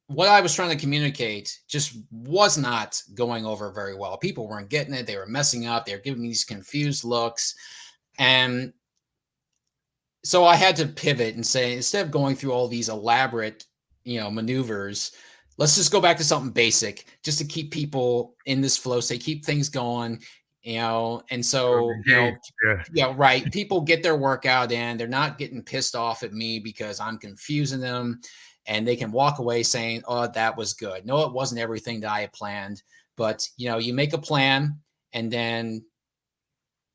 what I was trying to communicate just was not going over very well. People weren't getting it. They were messing up. They were giving me these confused looks. And so I had to pivot and say, instead of going through all these elaborate, maneuvers, let's just go back to something basic just to keep people in this flow state, keep things going, and so, Engaged. Yeah. yeah, right. People get their workout in. They're not getting pissed off at me because I'm confusing them, and they can walk away saying, "Oh, that was good." No, it wasn't everything that I had planned, but you make a plan, and then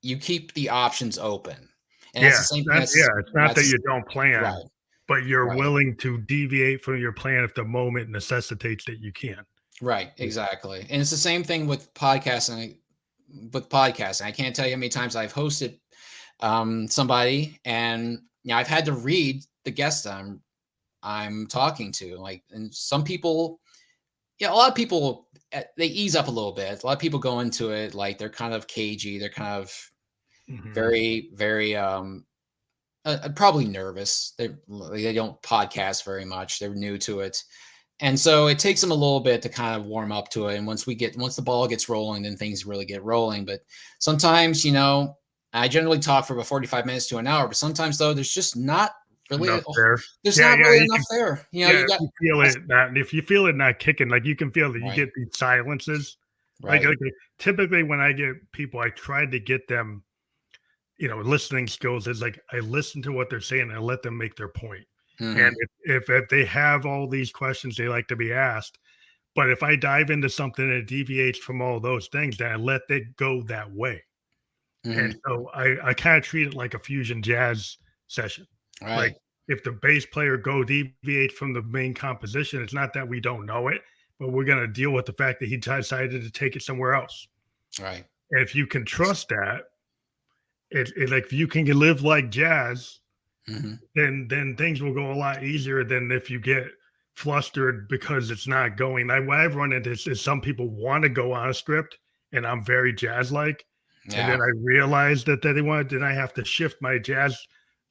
you keep the options open, and that's Yeah, the same. it's not that you don't plan, Right, but you're right, willing to deviate from your plan if the moment necessitates that you can. right, Yeah. exactly. And it's the same thing with podcasting. I can't tell you how many times I've hosted somebody, and I've had to read the guest I'm talking to. Like, and some people, a lot of people they ease up a little bit. A lot of people go into it like they're kind of cagey. They're kind of Mhm. very, very probably nervous. They don't podcast very much. They're new to it. And so it takes them a little bit to kind of warm up to it. And once the ball gets rolling, then things really get rolling. But sometimes, I generally talk for about 45 minutes to an hour, but sometimes though, there's just not really, Enough there. there's Yeah, not yeah, really you enough can, there. yeah, You got, if you feel it not kicking, like, you can feel that you right, get these silences. right. Typically, when I get people, I try to get them, listening skills is like, I listen to what they're saying, I let them make their point. And Hmm. if they have all these questions they like to be asked, but if I dive into something that deviates from all those things, then I let it go that way. And Hmm. so I kind of treat it like a fusion jazz session. Like, Right, if the bass player deviates from the main composition, it's not that we don't know it, but we're going to deal with the fact that he decided to take it somewhere else. right. And if you can trust that, like, if you can live like jazz, Hmm. then things will go a lot easier than if you get flustered because it's not going. What I've run into is some people want to go on a script, and I'm very jazz like, and then Yeah, I realize that they want. Then I have to shift my jazz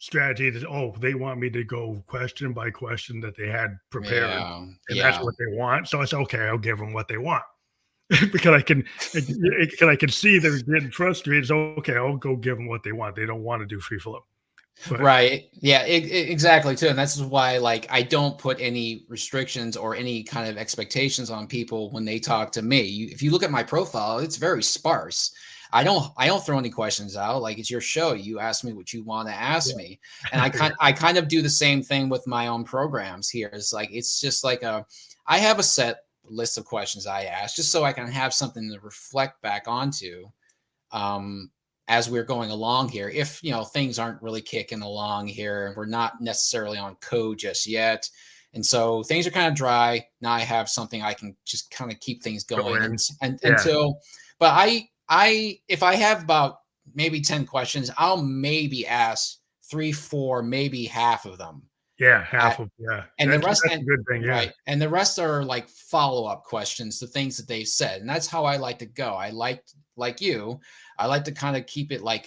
strategy to, they want me to go question by question that they had prepared, yeah, and that's yeah. what they want. So I say, okay, I'll give them what they want. Because I can see they're getting frustrated. So okay, I'll go give them what they want. They don't want to do free flow, but Right. Yeah, exactly too. And that's why like I don't put any restrictions or any kind of expectations on people when they talk to me. If you look at my profile, it's very sparse. I don't throw any questions out. Like, it's your show. You ask me what you want to ask Yeah. me. And I kind of do the same thing with my own programs here. It's like, it's just like I have a set list of questions I ask just so I can have something to reflect back onto um, as we're going along here. If, things aren't really kicking along here and we're not necessarily on code just yet. And so things are kind of dry. Now I have something I can just kind of keep things Go going in. and Yeah. until, but if I have about maybe 10 questions, I'll maybe ask 3, 4, maybe half of them. Yeah. Half of, yeah. And the rest, That's and a good thing. Yeah. right, and the rest are like follow-up questions to things that they've said, and that's how I like to go. Like you, I like to kind of keep it like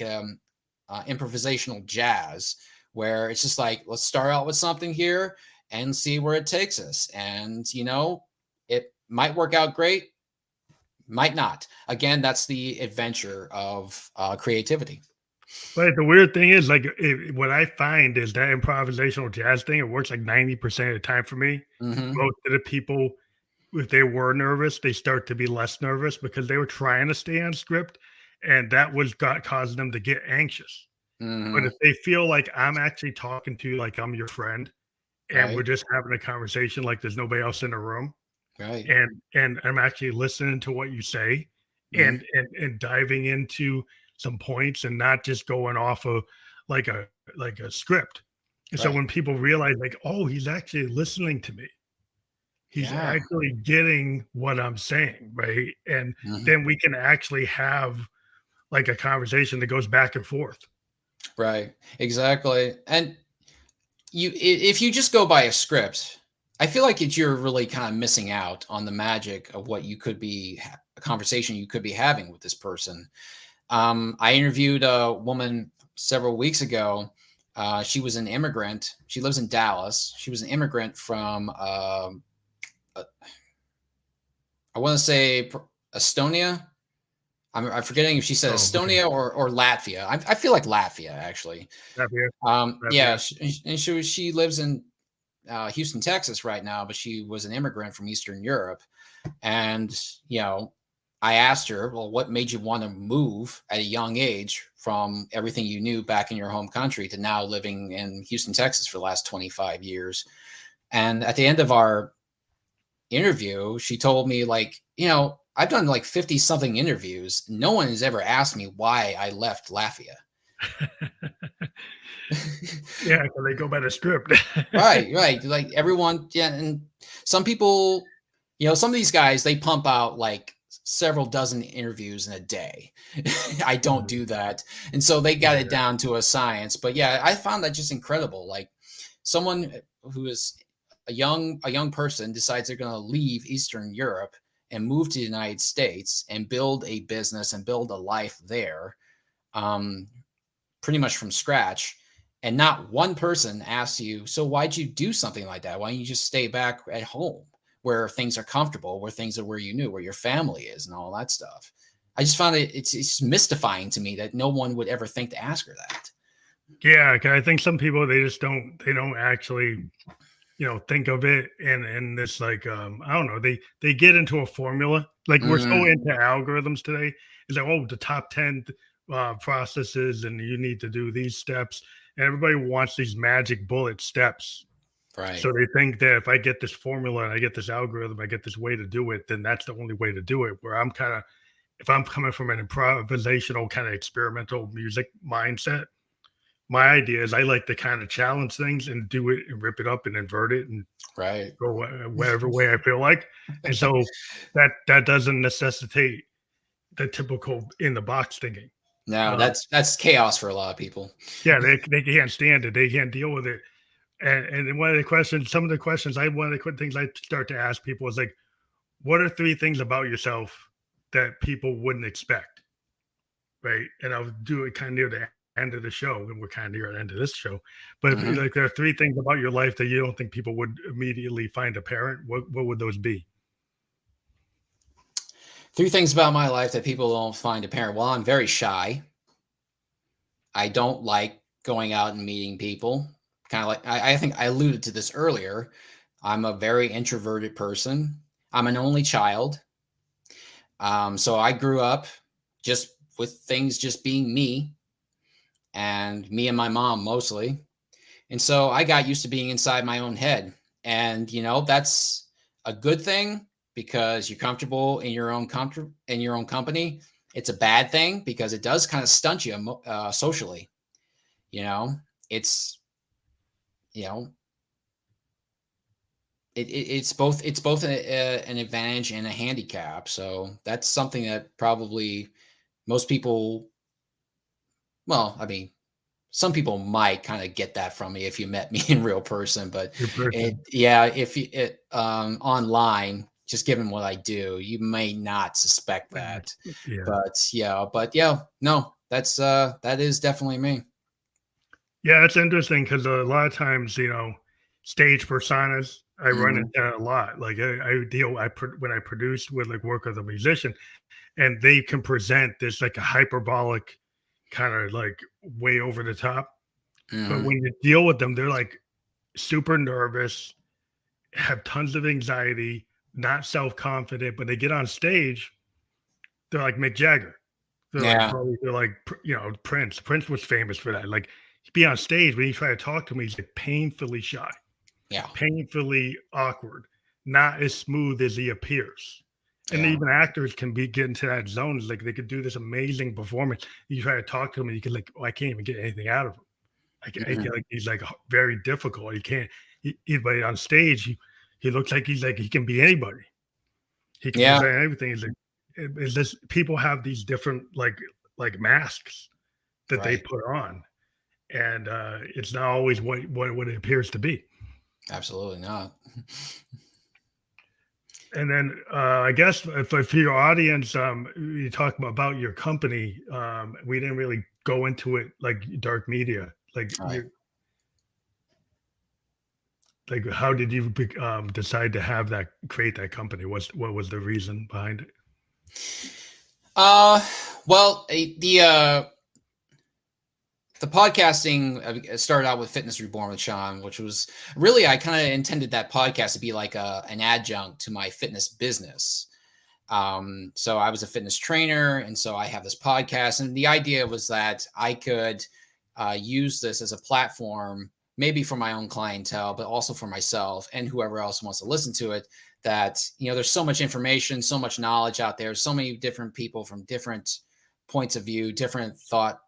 improvisational jazz, where it's just like, let's start out with something here and see where it takes us, and it might work out great, might not. Again, that's the adventure of creativity. But the weird thing is, like, what I find is that improvisational jazz thing, it works like 90% of the time for me. Hmm. Most of the people, if they were nervous, they start to be less nervous because they were trying to stay on script, and that was got causing them to get anxious. But Hmm. if they feel like I'm actually talking to you like I'm your friend and we're Right. just having a conversation like there's nobody else in the room, Right. and I'm actually listening to what you say Hmm. and diving into some points and not just going off of like a like a script. And so Right. when people realize like, oh, he's actually listening to me. He's Yeah. actually getting what I'm saying, right? And Mhm. then we can actually have like a conversation that goes back and forth. Right. Exactly. And if you just go by a script, I feel like you're really kind of missing out on the magic of what you could be a conversation you could be having with this person. I interviewed a woman several weeks ago. She was an immigrant. She lives in Dallas. She was an immigrant from uh, I want to say Estonia. I'm forgetting if she said Oh, okay. Estonia or Latvia. I feel like Latvia actually. Zapier, Yeah, Zapier. she lives in Houston, Texas right now, but she was an immigrant from Eastern Europe. And, you know, I asked her, well, what made you want to move at a young age from everything you knew back in your home country to now living in Houston, Texas for the last 25 years? And at the end of our interview, she told me, like, I've done like 50 something interviews. No one has ever asked me why I left Latvia. Yeah, because they go by the script. Right, right. Like everyone, yeah, and some people, some of these guys they pump out like several dozen interviews in a day. I don't do that, and so they got it Yeah. down to a science. But yeah, I found that just incredible. Like someone who is a young person decides they're going to leave Eastern Europe and move to the United States and build a business and build a life there. Um, Pretty much from scratch, and not one person asks you, so why'd you do something like that? Why don't you just stay back at home where things are comfortable, where things are where you knew, where your family is and all that stuff? I just found it's mystifying to me that no one would ever think to ask her that. Yeah, 'cause I think some people they don't actually, think of it in this like I don't know, they get into a formula. Like we're so Mm, into algorithms today. It's like, oh, the top 10 processes and you need to do these steps. And everybody wants these magic bullet steps. right. So they think that if I get this formula and I get this algorithm, I get this way to do it, then that's the only way to do it. Where I'm kind of if I'm coming from an improvisational kind of experimental music mindset, my idea is I like to kind of challenge things and do it and rip it up and invert it and Right. go whatever way I feel like. And so that doesn't necessitate the typical in the box thinking. No, Um, that's chaos for a lot of people. yeah, they can't stand it. They can't deal with it. And then one of the questions, some of the questions one of the quick things I start to ask people is like, what are three things about yourself that people wouldn't expect? Right. And I'll do it kind of near the end of the show, and we're kind of near the end of this show. But if Mhm. like there are three things about your life that you don't think people would immediately find apparent, what would those be? Three things about my life that people don't find apparent. Well, I'm very shy. I don't like going out and meeting people. Kind of like I think I alluded to this earlier. I'm a very introverted person. I'm an only child. So I grew up just with things just being me and my mom mostly. And so I got used to being inside my own head. And that's a good thing because you're comfortable in your own company. It's a bad thing because it does kind of stunt you socially. It's you know it's both an advantage and a handicap. So that's something that probably most people, well, I mean, some people might kind of get that from me if you met me in real person, but Your person. if you online, just given what I do, you may not suspect that. Yeah. But no, that is definitely me. Yeah, it's interesting because a lot of times, stage personas, I run Hmm. into that a lot. Like when I produce with like work with a musician, and they can present this like a hyperbolic kind of like way over the top. But Hmm. when you deal with them, they're like super nervous, have tons of anxiety, not self confident. But they get on stage, they're like Mick Jagger. Yeah, They're like Prince. Prince was famous for that. Like he'd be on stage when you try to talk to him, he's like painfully shy, yeah, painfully awkward, not as smooth as he appears. And yeah. even actors can get into that zone. It's like they could do this amazing performance. You try to talk to him, and you can like, oh, I can't even get anything out of him. I Hmm. get like he's like very difficult. He can't. But on stage, he looks like he's like he can be anybody. He can Yeah, present everything. It's like it's just people have these different like masks that they right. put on, and it's not always what it appears to be. Absolutely not. And then I guess for your audience, you talk about your company. We didn't really go into it like dark media. All right. Like how did you decide to have that create that company? What was the reason behind it? Uh, well, the podcasting started out with Fitness Reborn with Sean, which was really, I kind of intended that podcast to be like an adjunct to my fitness business. So I was a fitness trainer, and so I have this podcast, and the idea was that I could use this as a platform, maybe for my own clientele, but also for myself and whoever else wants to listen to it. That there's so much information, so much knowledge out there, so many different people from different points of view, different thoughts,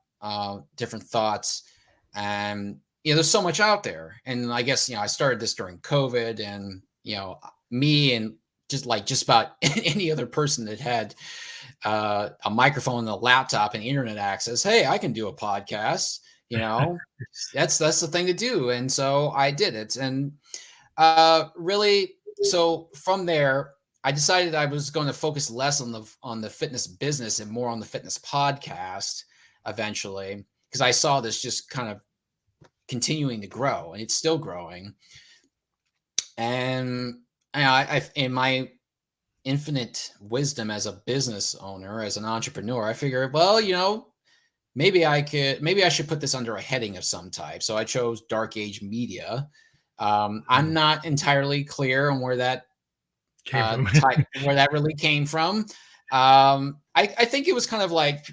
and there's so much out there. And I guess I started this during COVID, and me and just about any other person that had a microphone and a laptop and internet access. Hey, I can do a podcast. That's the thing to do, and so I did it. And really, so from there, I decided I was going to focus less on the fitness business and more on the fitness podcast eventually, because I saw this just kind of continuing to grow, and it's still growing. And in my infinite wisdom as a business owner, as an entrepreneur, I figured, well, maybe I should put this under a heading of some type. So I chose Dark Age Media. I'm not entirely clear on where that Came from. really came from. I think it was kind of like,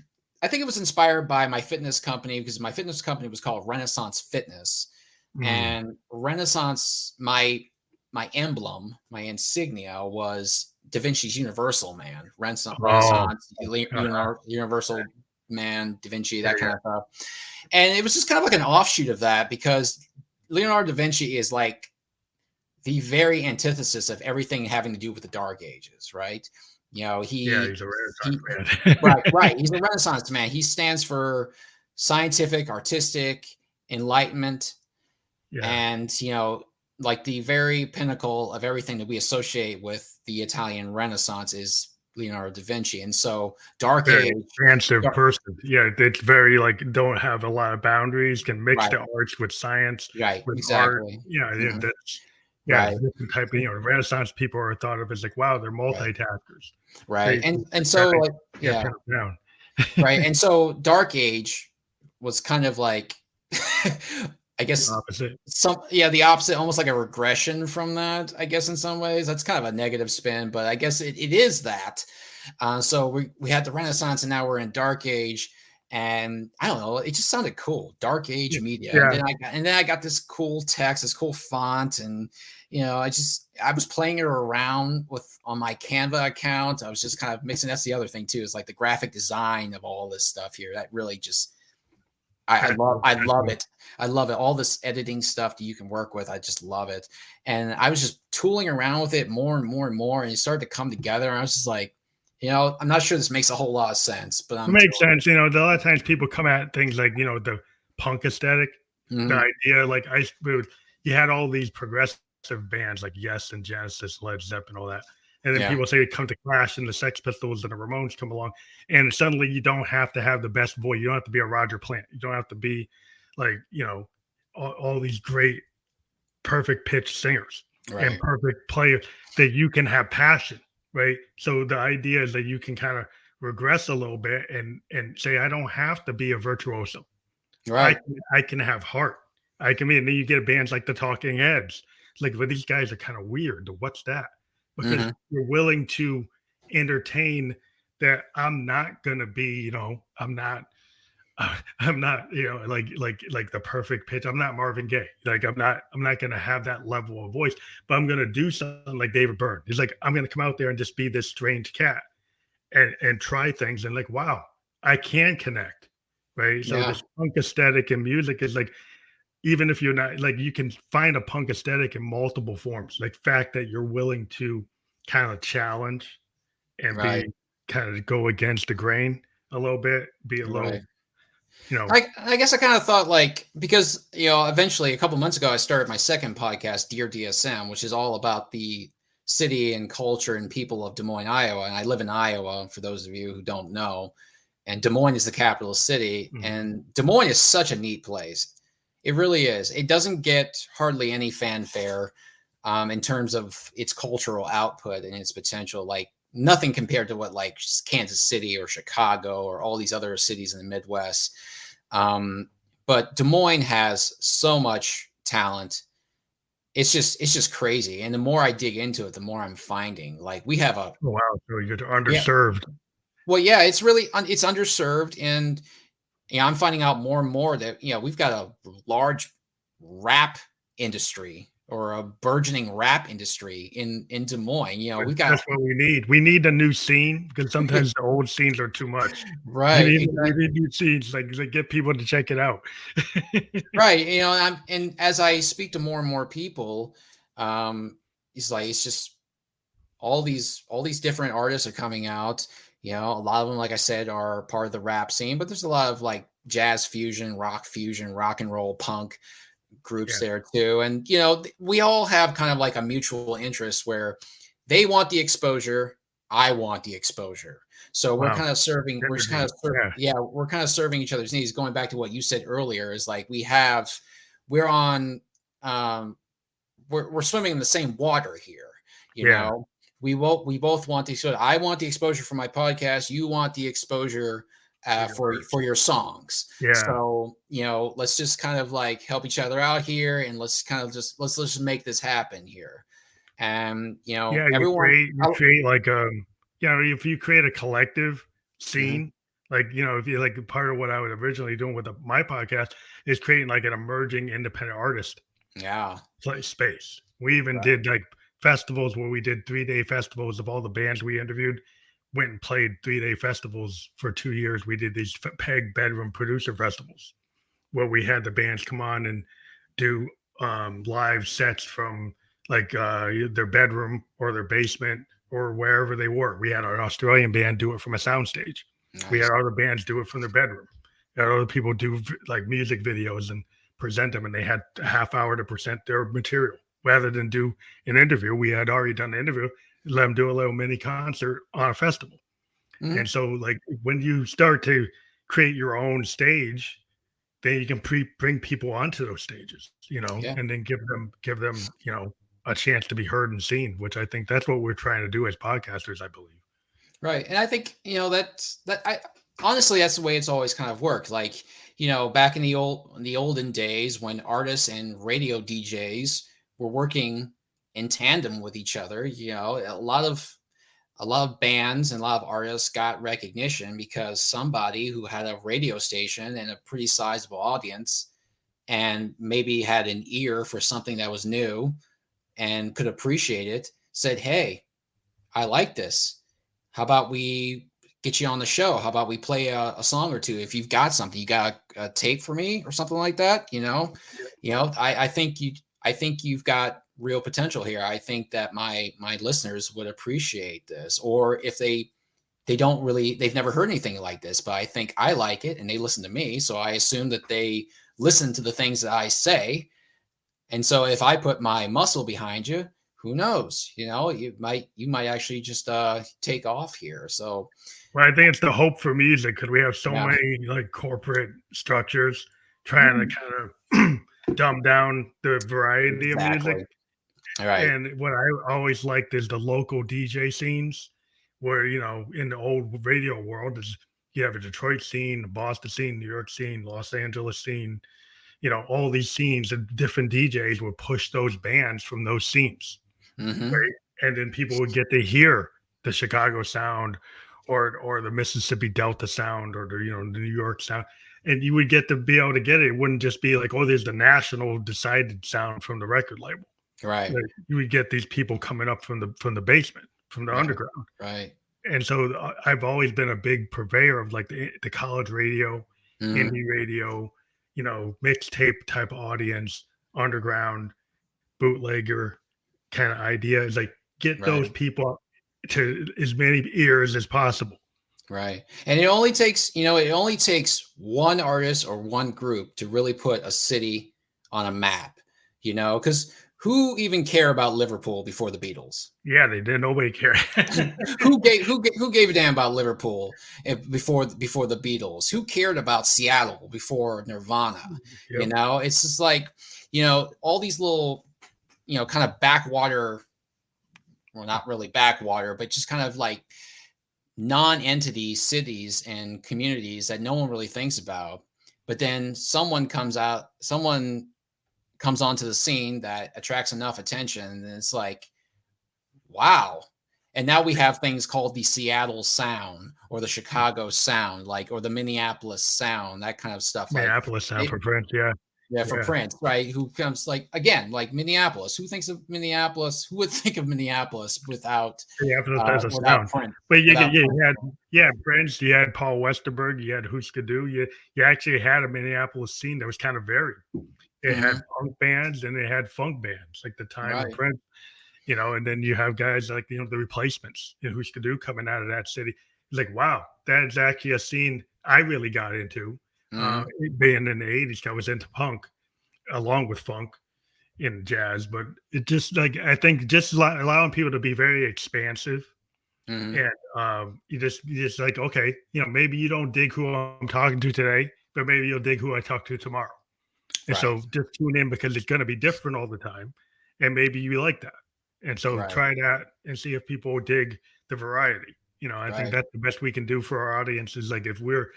I think it was inspired by my fitness company, because my fitness company was called Renaissance Fitness. Mm. And Renaissance, my emblem, my insignia was Da Vinci's Universal Man, Oh, Renaissance, uh-huh. Universal Man, Da Vinci, Yeah, that kind yeah. of stuff. And it was just kind of like an offshoot of that, because Leonardo da Vinci is like the very antithesis of everything having to do with the Dark Ages, right? Yeah, He he's a he Renaissance right, man. right. He's a Renaissance man. He stands for scientific, artistic, enlightenment, Yeah. and like the very pinnacle of everything that we associate with the Italian Renaissance is Leonardo da Vinci. And so Dark Very Age, expansive Dark- person. Yeah, it's very like don't have a lot of boundaries, can mix right, the arts with science, right, with art. exactly. Yeah, Mhm, that's it's right, a different type of, the Renaissance people are thought of as like, wow, they're right, multitaskers. right. They And that so they like, can't yeah, pin them down. right. And so Dark Age was kind of like I The guess opposite. the opposite, almost like a regression from that, I guess in some ways. That's kind of a negative spin, but I guess it is that. So we had the Renaissance, and now we're in Dark Age. And I don't know, it just sounded cool, Dark Age media. And Yeah. then I got this cool text, this cool font, and I was playing it around with on my Canva account. I was just kind of mixing. That's the other thing too, is like the graphic design of all this stuff here. That really just I love it. I love it. All this editing stuff that you can work with, I just love it. And I was just tooling around with it more and more and more, and it started to come together. And I was just like, I'm not sure this makes a whole lot of sense, but It makes sense. A lot of times people come at things like, the punk aesthetic, the idea, like you had all these progressive bands like Yes and Genesis, Led Zeppelin, all that. And then people say it come to Clash and the Sex Pistols and the Ramones come along. And suddenly you don't have to have the best voice. You don't have to be a Roger Plant. You don't have to be like, all these great, perfect pitch singers and perfect players, that you can have passion, right? So the idea is that you can kind of regress a little bit and say, I don't have to be a virtuoso. Right. I can have heart. I can be, and then you get bands like the Talking Heads. Like, well, these guys are kind of weird. What's that? Because you're willing to entertain that. I'm not gonna be, I'm not, like the perfect pitch. I'm not Marvin Gaye. Like, I'm not gonna have that level of voice. But I'm gonna do something like David Byrne. He's like, I'm gonna come out there and just be this strange cat and try things, and like, wow, I can connect, right? So this punk aesthetic and music is like, even if you're not like, you can find a punk aesthetic in multiple forms. Like, fact that you're willing to kind of challenge and be kind of go against the grain a little bit, be a little, I guess I kind of thought, like, because eventually a couple months ago I started my second podcast, Dear DSM, which is all about the city and culture and people of Des Moines, Iowa. And I live in Iowa, for those of you who don't know. And Des Moines is the capital city. And Des Moines is such a neat place. It really is. It doesn't get hardly any fanfare in terms of its cultural output and its potential. Like, nothing compared to what like Kansas City or Chicago or all these other cities in the Midwest. But Des Moines has so much talent. It's just crazy. And the more I dig into it, the more I'm finding, like, we have a wow, so you're underserved. Well, yeah, it's really it's underserved, and I'm finding out more and more that we've got a large rap industry, or a burgeoning rap industry in Des Moines. We've got That's what we need. We need a new scene, because sometimes the old scenes are too much. Right. We need new scenes, like get people to check it out. Right. And as I speak to more and more people, it's just all these different artists are coming out. A lot of them, like I said, are part of the rap scene, but there's a lot of like jazz fusion, rock and roll, punk groups there too. And we all have kind of like a mutual interest where they want the exposure, I want the exposure. So we're kind of serving, we're kind of serving each other's needs. Going back to what you said earlier, is like we're on we're swimming in the same water here. We both want the exposure. I want the exposure for my podcast. You want the exposure for your songs. So let's just kind of like help each other out here, and let's just make this happen here. And everyone you create like if you create a collective scene, like if you like, part of what I was originally doing with my podcast is creating like an emerging independent artist space. We even did like festivals where we did 3-day festivals of all the bands we interviewed. Went and played 3-day festivals for 2 years. We did these Peg Bedroom Producer Festivals where we had the bands come on and do live sets from like their bedroom or their basement or wherever they were. We had an Australian band do it from a soundstage. Nice. We had other bands do it from their bedroom. We had other people do like music videos and present them, and they had a half hour to present their material. Rather than do an interview, we had already done the interview, let them do a little mini concert on a festival. And so like when you start to create your own stage, then you can bring people onto those stages, and then give them, a chance to be heard and seen, which I think that's what we're trying to do as podcasters, I believe. Right. And I think, honestly, that's the way it's always kind of worked. Like, back in the olden days when artists and radio DJs were working in tandem with each other, a lot of a lot of bands and a lot of artists got recognition because somebody who had a radio station and a pretty sizable audience and maybe had an ear for something that was new and could appreciate it said, "Hey, I like this. How about we get you on the show? How about we play a song or two? If you've got something, you got a tape for me or something like that, I think I think you've got real potential here. I think that my listeners would appreciate this. Or if they've never heard anything like this, but I think I like it and they listen to me. So I assume that they listen to the things that I say. And so if I put my muscle behind you, who knows? You might actually just take off here. So Well, I think it's the hope for music because we have so yeah, many like corporate structures trying to kind of dumb down the variety of music. exactly. All right. And what I always liked is the local DJ scenes, where in the old radio world is you have a Detroit scene, the Boston scene, New York scene, Los Angeles scene. All these scenes and different DJs would push those bands from those scenes, Hmm. right? And then people would get to hear the Chicago sound or the Mississippi Delta sound or the New York sound. And you would get to be able to get it. It wouldn't just be like, oh, there's the national decided sound from the record label. Right. Like, you would get these people coming up from the basement, from the Right. underground. Right. And so I've always been a big purveyor of like the college radio, Hmm. indie radio, mixtape type audience, underground, bootlegger kind of idea is like get those Right. people to as many ears as possible. Right. And it only takes one artist or one group to really put a city on a map, because who even care about Liverpool before the Beatles? Yeah, they did. Nobody cared. Who gave a damn about Liverpool before the Beatles? Who cared about Seattle before Nirvana? Yep. It's just like, all these little, kind of backwater, well, not really backwater, but just kind of like non-entity cities and communities that no one really thinks about. But then someone comes onto the scene that attracts enough attention, and it's like, wow. And now we have things called the Seattle sound or the Chicago sound, or the Minneapolis sound, that kind of stuff. Minneapolis sound It, for Prince. Yeah. yeah, for Yeah. Prince, right? Who comes again, like Minneapolis. Who thinks of Minneapolis? Who would think of Minneapolis Minneapolis has a without sound. Prince? But Without you Prince. had Prince, you had Paul Westerberg, you had Husker Du, you actually had a Minneapolis scene that was kind of varied. It had Hmm. punk bands and it had funk bands, like the time of Right. Prince, and then you have guys like the Replacements, Husker Du coming out of that city. It's like, wow, that's actually a scene I really got into. Hmm. Being in the '80s, I was into punk along with funk in jazz, but it just like I think just allowing people to be very expansive Hmm. and you just like okay, maybe you don't dig who I'm talking to today, but maybe you'll dig who I talk to tomorrow. And Right. so just tune in because it's going to be different all the time. And maybe you like that. And so Right. try that and see if people dig the variety. I think Right. that's the best we can do for our audience is like if we're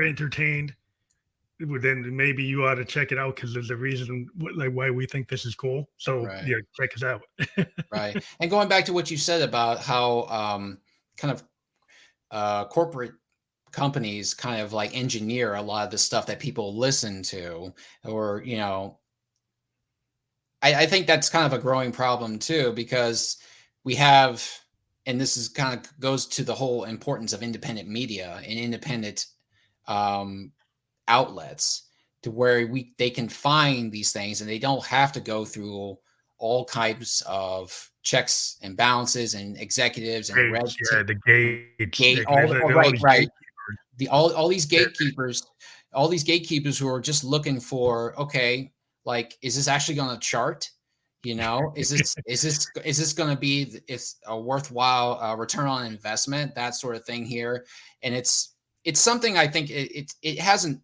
entertained, well, then maybe you ought to check it out because there's a reason like why we think this is cool. So Right. yeah, check us out. Right. And going back to what you said about how kind of corporate companies kind of like engineer a lot of the stuff that people listen to, or I think that's kind of a growing problem too, because we have, and this is kind of goes to the whole importance of independent media and independent um, outlets, to where they can find these things and they don't have to go through all types of checks and balances and executives and red Gates, yeah, the gates. gate, Like, all, all all right, these right, gatekeepers. all these gatekeepers who are just looking for, okay, like, is this actually going to chart? Is this going to be it's a worthwhile return on investment, that sort of thing here. And it's something I think it hasn't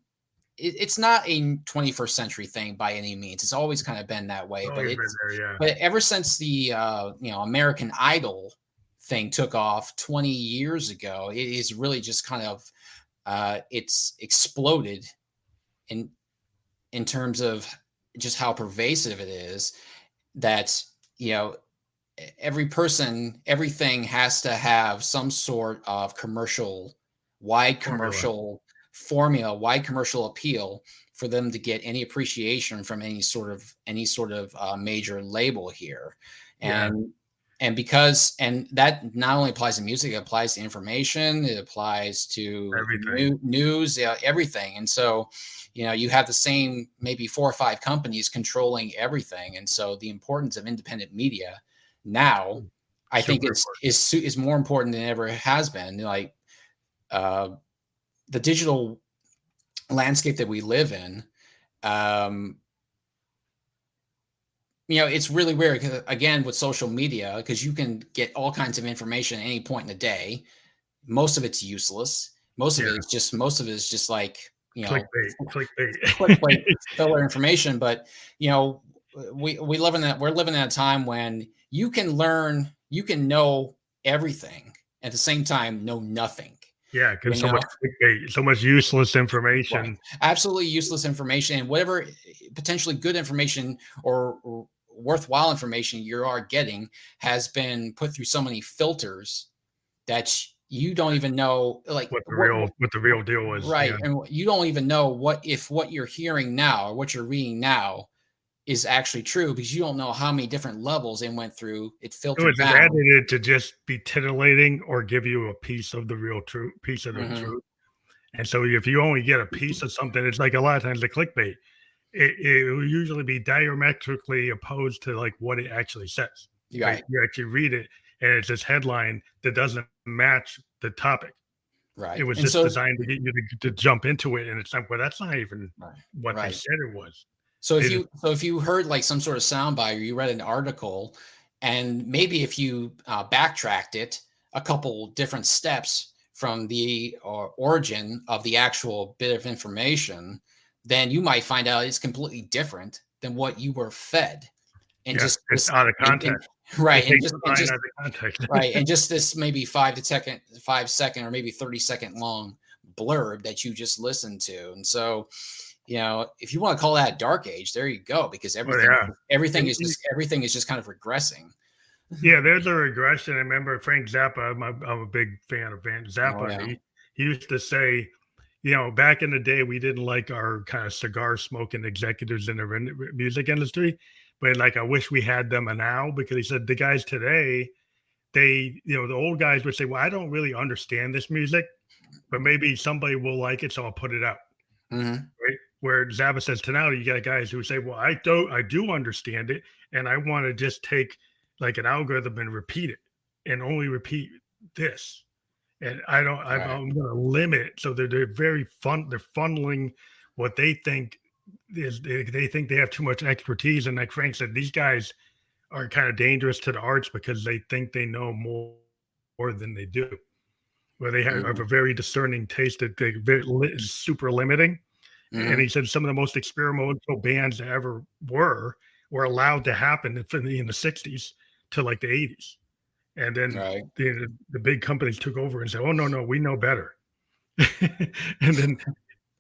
it's not a 21st century thing by any means. It's always kind of been that way, It's always been there, yeah. but ever since the American Idol thing took off 20 years ago, it is really just kind of it's exploded in terms of just how pervasive it is, that you know every person, everything has to have some sort of wide Formula. commercial formula, wide commercial appeal for them to get any appreciation from any sort of major label here. Yeah, And that not only applies to music, it applies to information, it applies to everything. news, everything. And so, you have the same maybe 4 or 5 companies controlling everything. And so the importance of independent media now, I think Super it's important. is more important than it ever has been. Like, uh, the digital landscape that we live in, um, it's really weird 'cause, again, with social media, because you can get all kinds of information at any point in the day. Most of it's useless. Yeah, Most of it is just like, clickbait, clickbait, clickbait. filler information. But you know, we're living in a time when you can know everything at the same time know nothing. Yeah, You because so much know, clickbait, so much useless right? information. Absolutely useless information, and whatever potentially good information or worthwhile information you are getting has been put through so many filters that you don't even know, like, What the real deal was. Yeah. right, and you don't even know what you're hearing now or what you're reading now is actually true, because you don't know how many different levels it went through, it No, filtered it's down. edited to just be tittillating or give you a piece of the Hmm. truth. And so if you only get a piece of something, it's like a lot of times the clickbait, it will usually be diametrically opposed to like what it actually says. Right? Right, You actually read it, and it's this headline that doesn't match the topic. It right, was and just so designed to get you to jump into it, and it's like, well, that's not even right, what they right. said it was. So They just if you heard like some sort of soundbite, or you read an article, and maybe if you backtracked it a couple different steps from the origin of the actual bit of information, then you might find out it's completely different than what you were fed. And yeah, just it's this, out of and context. They right, take the and line just out of context. right, and just this maybe 5 second or maybe 30-second long blurb that you just listened to. And so, if you want to call that dark age, there you go, because Well, yeah. everything And is just kind of regressing. yeah, there's a regression. I remember Frank Zappa. I'm a big fan of Van Oh Zappa, and yeah. he used to say, back in the day, we didn't like our kind of cigar smoking executives in the music industry, but like I wish we had them now, because he said the guys today, the old guys would say, well, I don't really understand this music, but maybe somebody will like it, so I'll put it out. Hmm. Right? Where Zappa says to now, you got guys who say, "Well, I do understand it, and I want to just take like an algorithm and repeat it, and only repeat this, and I don't. Right. I'm going to limit." So they're very fun. They're funneling what they think is they think they have too much expertise, and like Frank said, these guys are kind of dangerous to the arts because they think they know more than they do. Where they have a Hmm. very discerning taste that they is super limiting, and he Hmm. said some of the most experimental bands that ever were allowed to happen in the 60s to like the 80s. And then Right. the big companies took over and said, "Oh, no, no, we know better." And then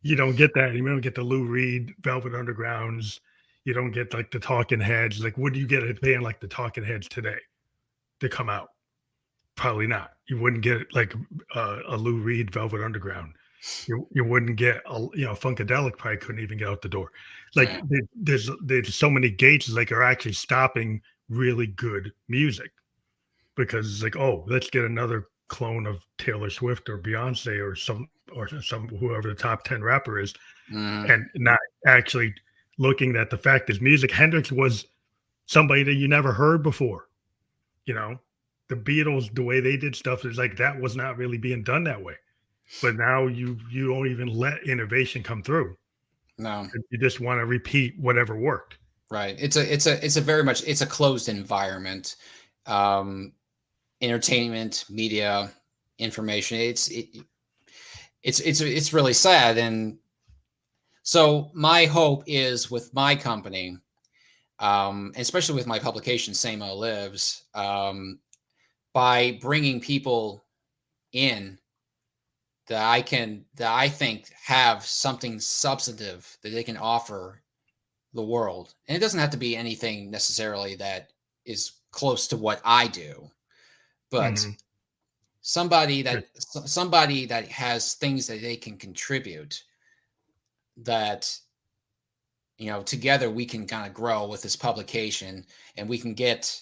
you don't get that. You don't get the Lou Reed, Velvet Undergrounds. You don't get like the Talking Heads. Like, would you get a band like the Talking Heads today to come out? Probably not. You wouldn't get like a Lou Reed, Velvet Underground. You wouldn't get Funkadelic probably couldn't even get out the door. Like Yeah. there's so many gates like are actually stopping really good music because it's like, oh, let's get another clone of Taylor Swift or Beyonce or some whoever the top 10 rapper is, Hmm. and not actually looking at the fact is music. Hendrix was somebody that you never heard before, you know. The Beatles, the way they did stuff is like that was not really being done that way. But now you don't even let innovation come through. No. You just want to repeat whatever worked. Right. It's a very much, it's a closed environment. Um, Entertainment, media, information. It's really sad. And so my hope is with my company, especially with my publication, SAMO Lives, by bringing people in that I think have something substantive that they can offer the world. And it doesn't have to be anything necessarily that is close to what I do, but Mm-hmm. somebody that has things that they can contribute, that together we can kind of grow with this publication, and we can get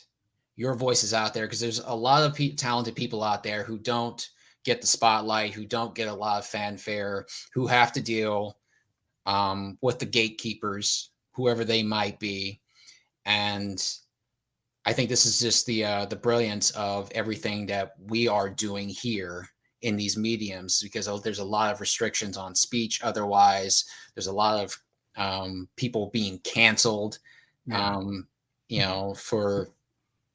your voices out there, because there's a lot of talented people out there who don't get the spotlight, who don't get a lot of fanfare, who have to deal with the gatekeepers, whoever they might be. And I think this is just the brilliance of everything that we are doing here in these mediums, because there's a lot of restrictions on speech. Otherwise, there's a lot of people being canceled, Yeah. for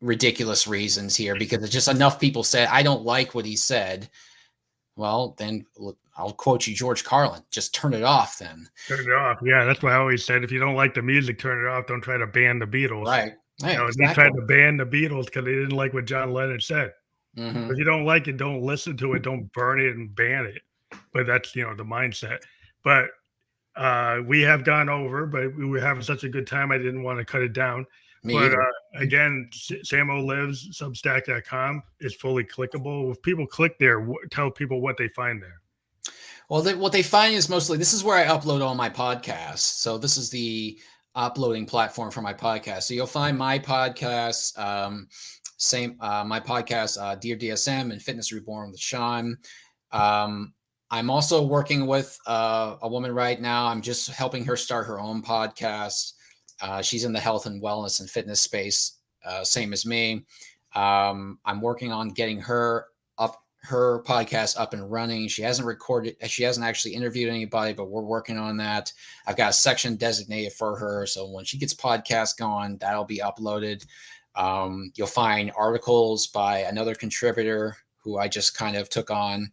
ridiculous reasons here, because it's just enough people said, I don't like what he said. Well, then I'll quote you, George Carlin, just turn it off then. Turn it off. Yeah, that's why I always said, if you don't like the music, turn it off. Don't try to ban the Beatles. Right. Right, They tried exactly. to ban the Beatles because they didn't like what John Lennon said. If Hmm. you don't like it, don't listen to it. Don't burn it and ban it. But that's the mindset. But we have gone over, but we were having such a good time. I didn't want to cut it down. Me But either. again, SAMO Lives, Substack.com is fully clickable. If people click there, tell people what they find there. Well, what they find is mostly, this is where I upload all my podcasts. So this is the uploading platform for my podcast. So you'll find my podcasts, my podcast, Dear DSM and Fitness Reborn with Sean. I'm also working with a woman right now. I'm just helping her start her own podcast. She's in the health and wellness and fitness space, same as me. I'm working on getting her podcast up and running. She hasn't actually interviewed anybody, but we're working on that. I've got a section designated for her, so when she gets podcast going, that'll be uploaded. You'll find articles by another contributor who I just kind of took on,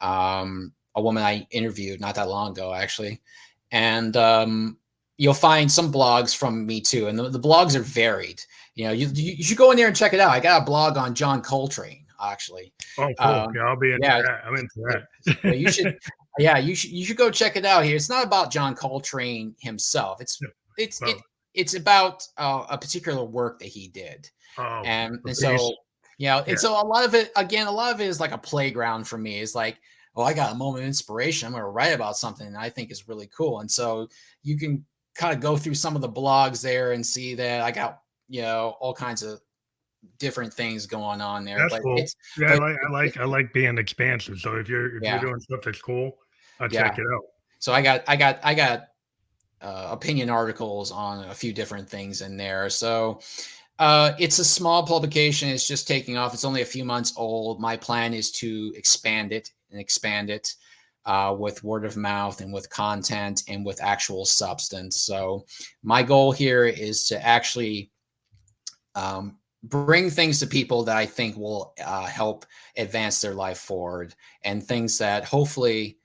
a woman I interviewed not that long ago, actually. And you'll find some blogs from me too, and the blogs are varied. You should go in there and check it out. I got a blog on John Coltrane, actually. Oh, cool. Yeah, I'll be into Yeah, that. I'm into yeah, that. you should. Yeah, you should go check it out here. It's not about John Coltrane himself. It's Well, it's about a particular work that he did, oh, and a so piece. and so a lot of it is like a playground for me. It's like, oh, I got a moment of inspiration. I'm going to write about something that I think is really cool, and so you can kind of go through some of the blogs there and see that I got all kinds of different things going on there. That's But cool. it's Yeah, but I like being expansive. So if you're yeah, doing stuff that's cool, I'll yeah. check it out. So I got opinion articles on a few different things in there. So it's a small publication. It's just taking off. It's only a few months old. My plan is to expand it with word of mouth and with content and with actual substance. So my goal here is to actually bring things to people that I think will help advance their life forward, and things that hopefully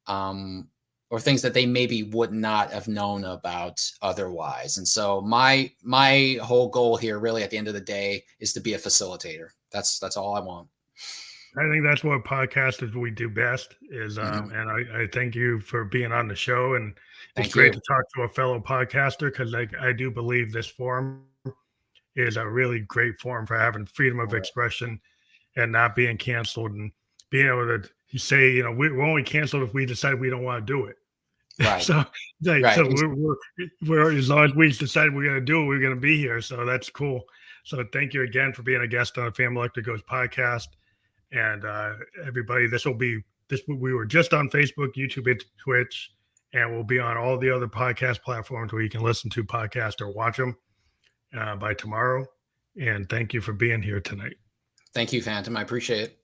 or things that they maybe would not have known about otherwise. And so my whole goal here, really, at the end of the day, is to be a facilitator. That's all I want. I think that's what podcasters we do best is, Hmm. and I thank you for being on the show. And it's Thank great you. to talk to a fellow podcaster, because I do believe this forum is a really great forum for having freedom of expression and not being canceled, and being able to say, we're only canceled if we decide we don't want to do it. Right. So, Right. we're as long as we decide we're going to do it, we're going to be here. So that's cool. So thank you again for being a guest on the Family Electric Goes podcast. And everybody, we were just on Facebook, YouTube, and Twitch, and we'll be on all the other podcast platforms where you can listen to podcasts or watch them by tomorrow. And thank you for being here tonight. Thank you, Phantom. I appreciate it.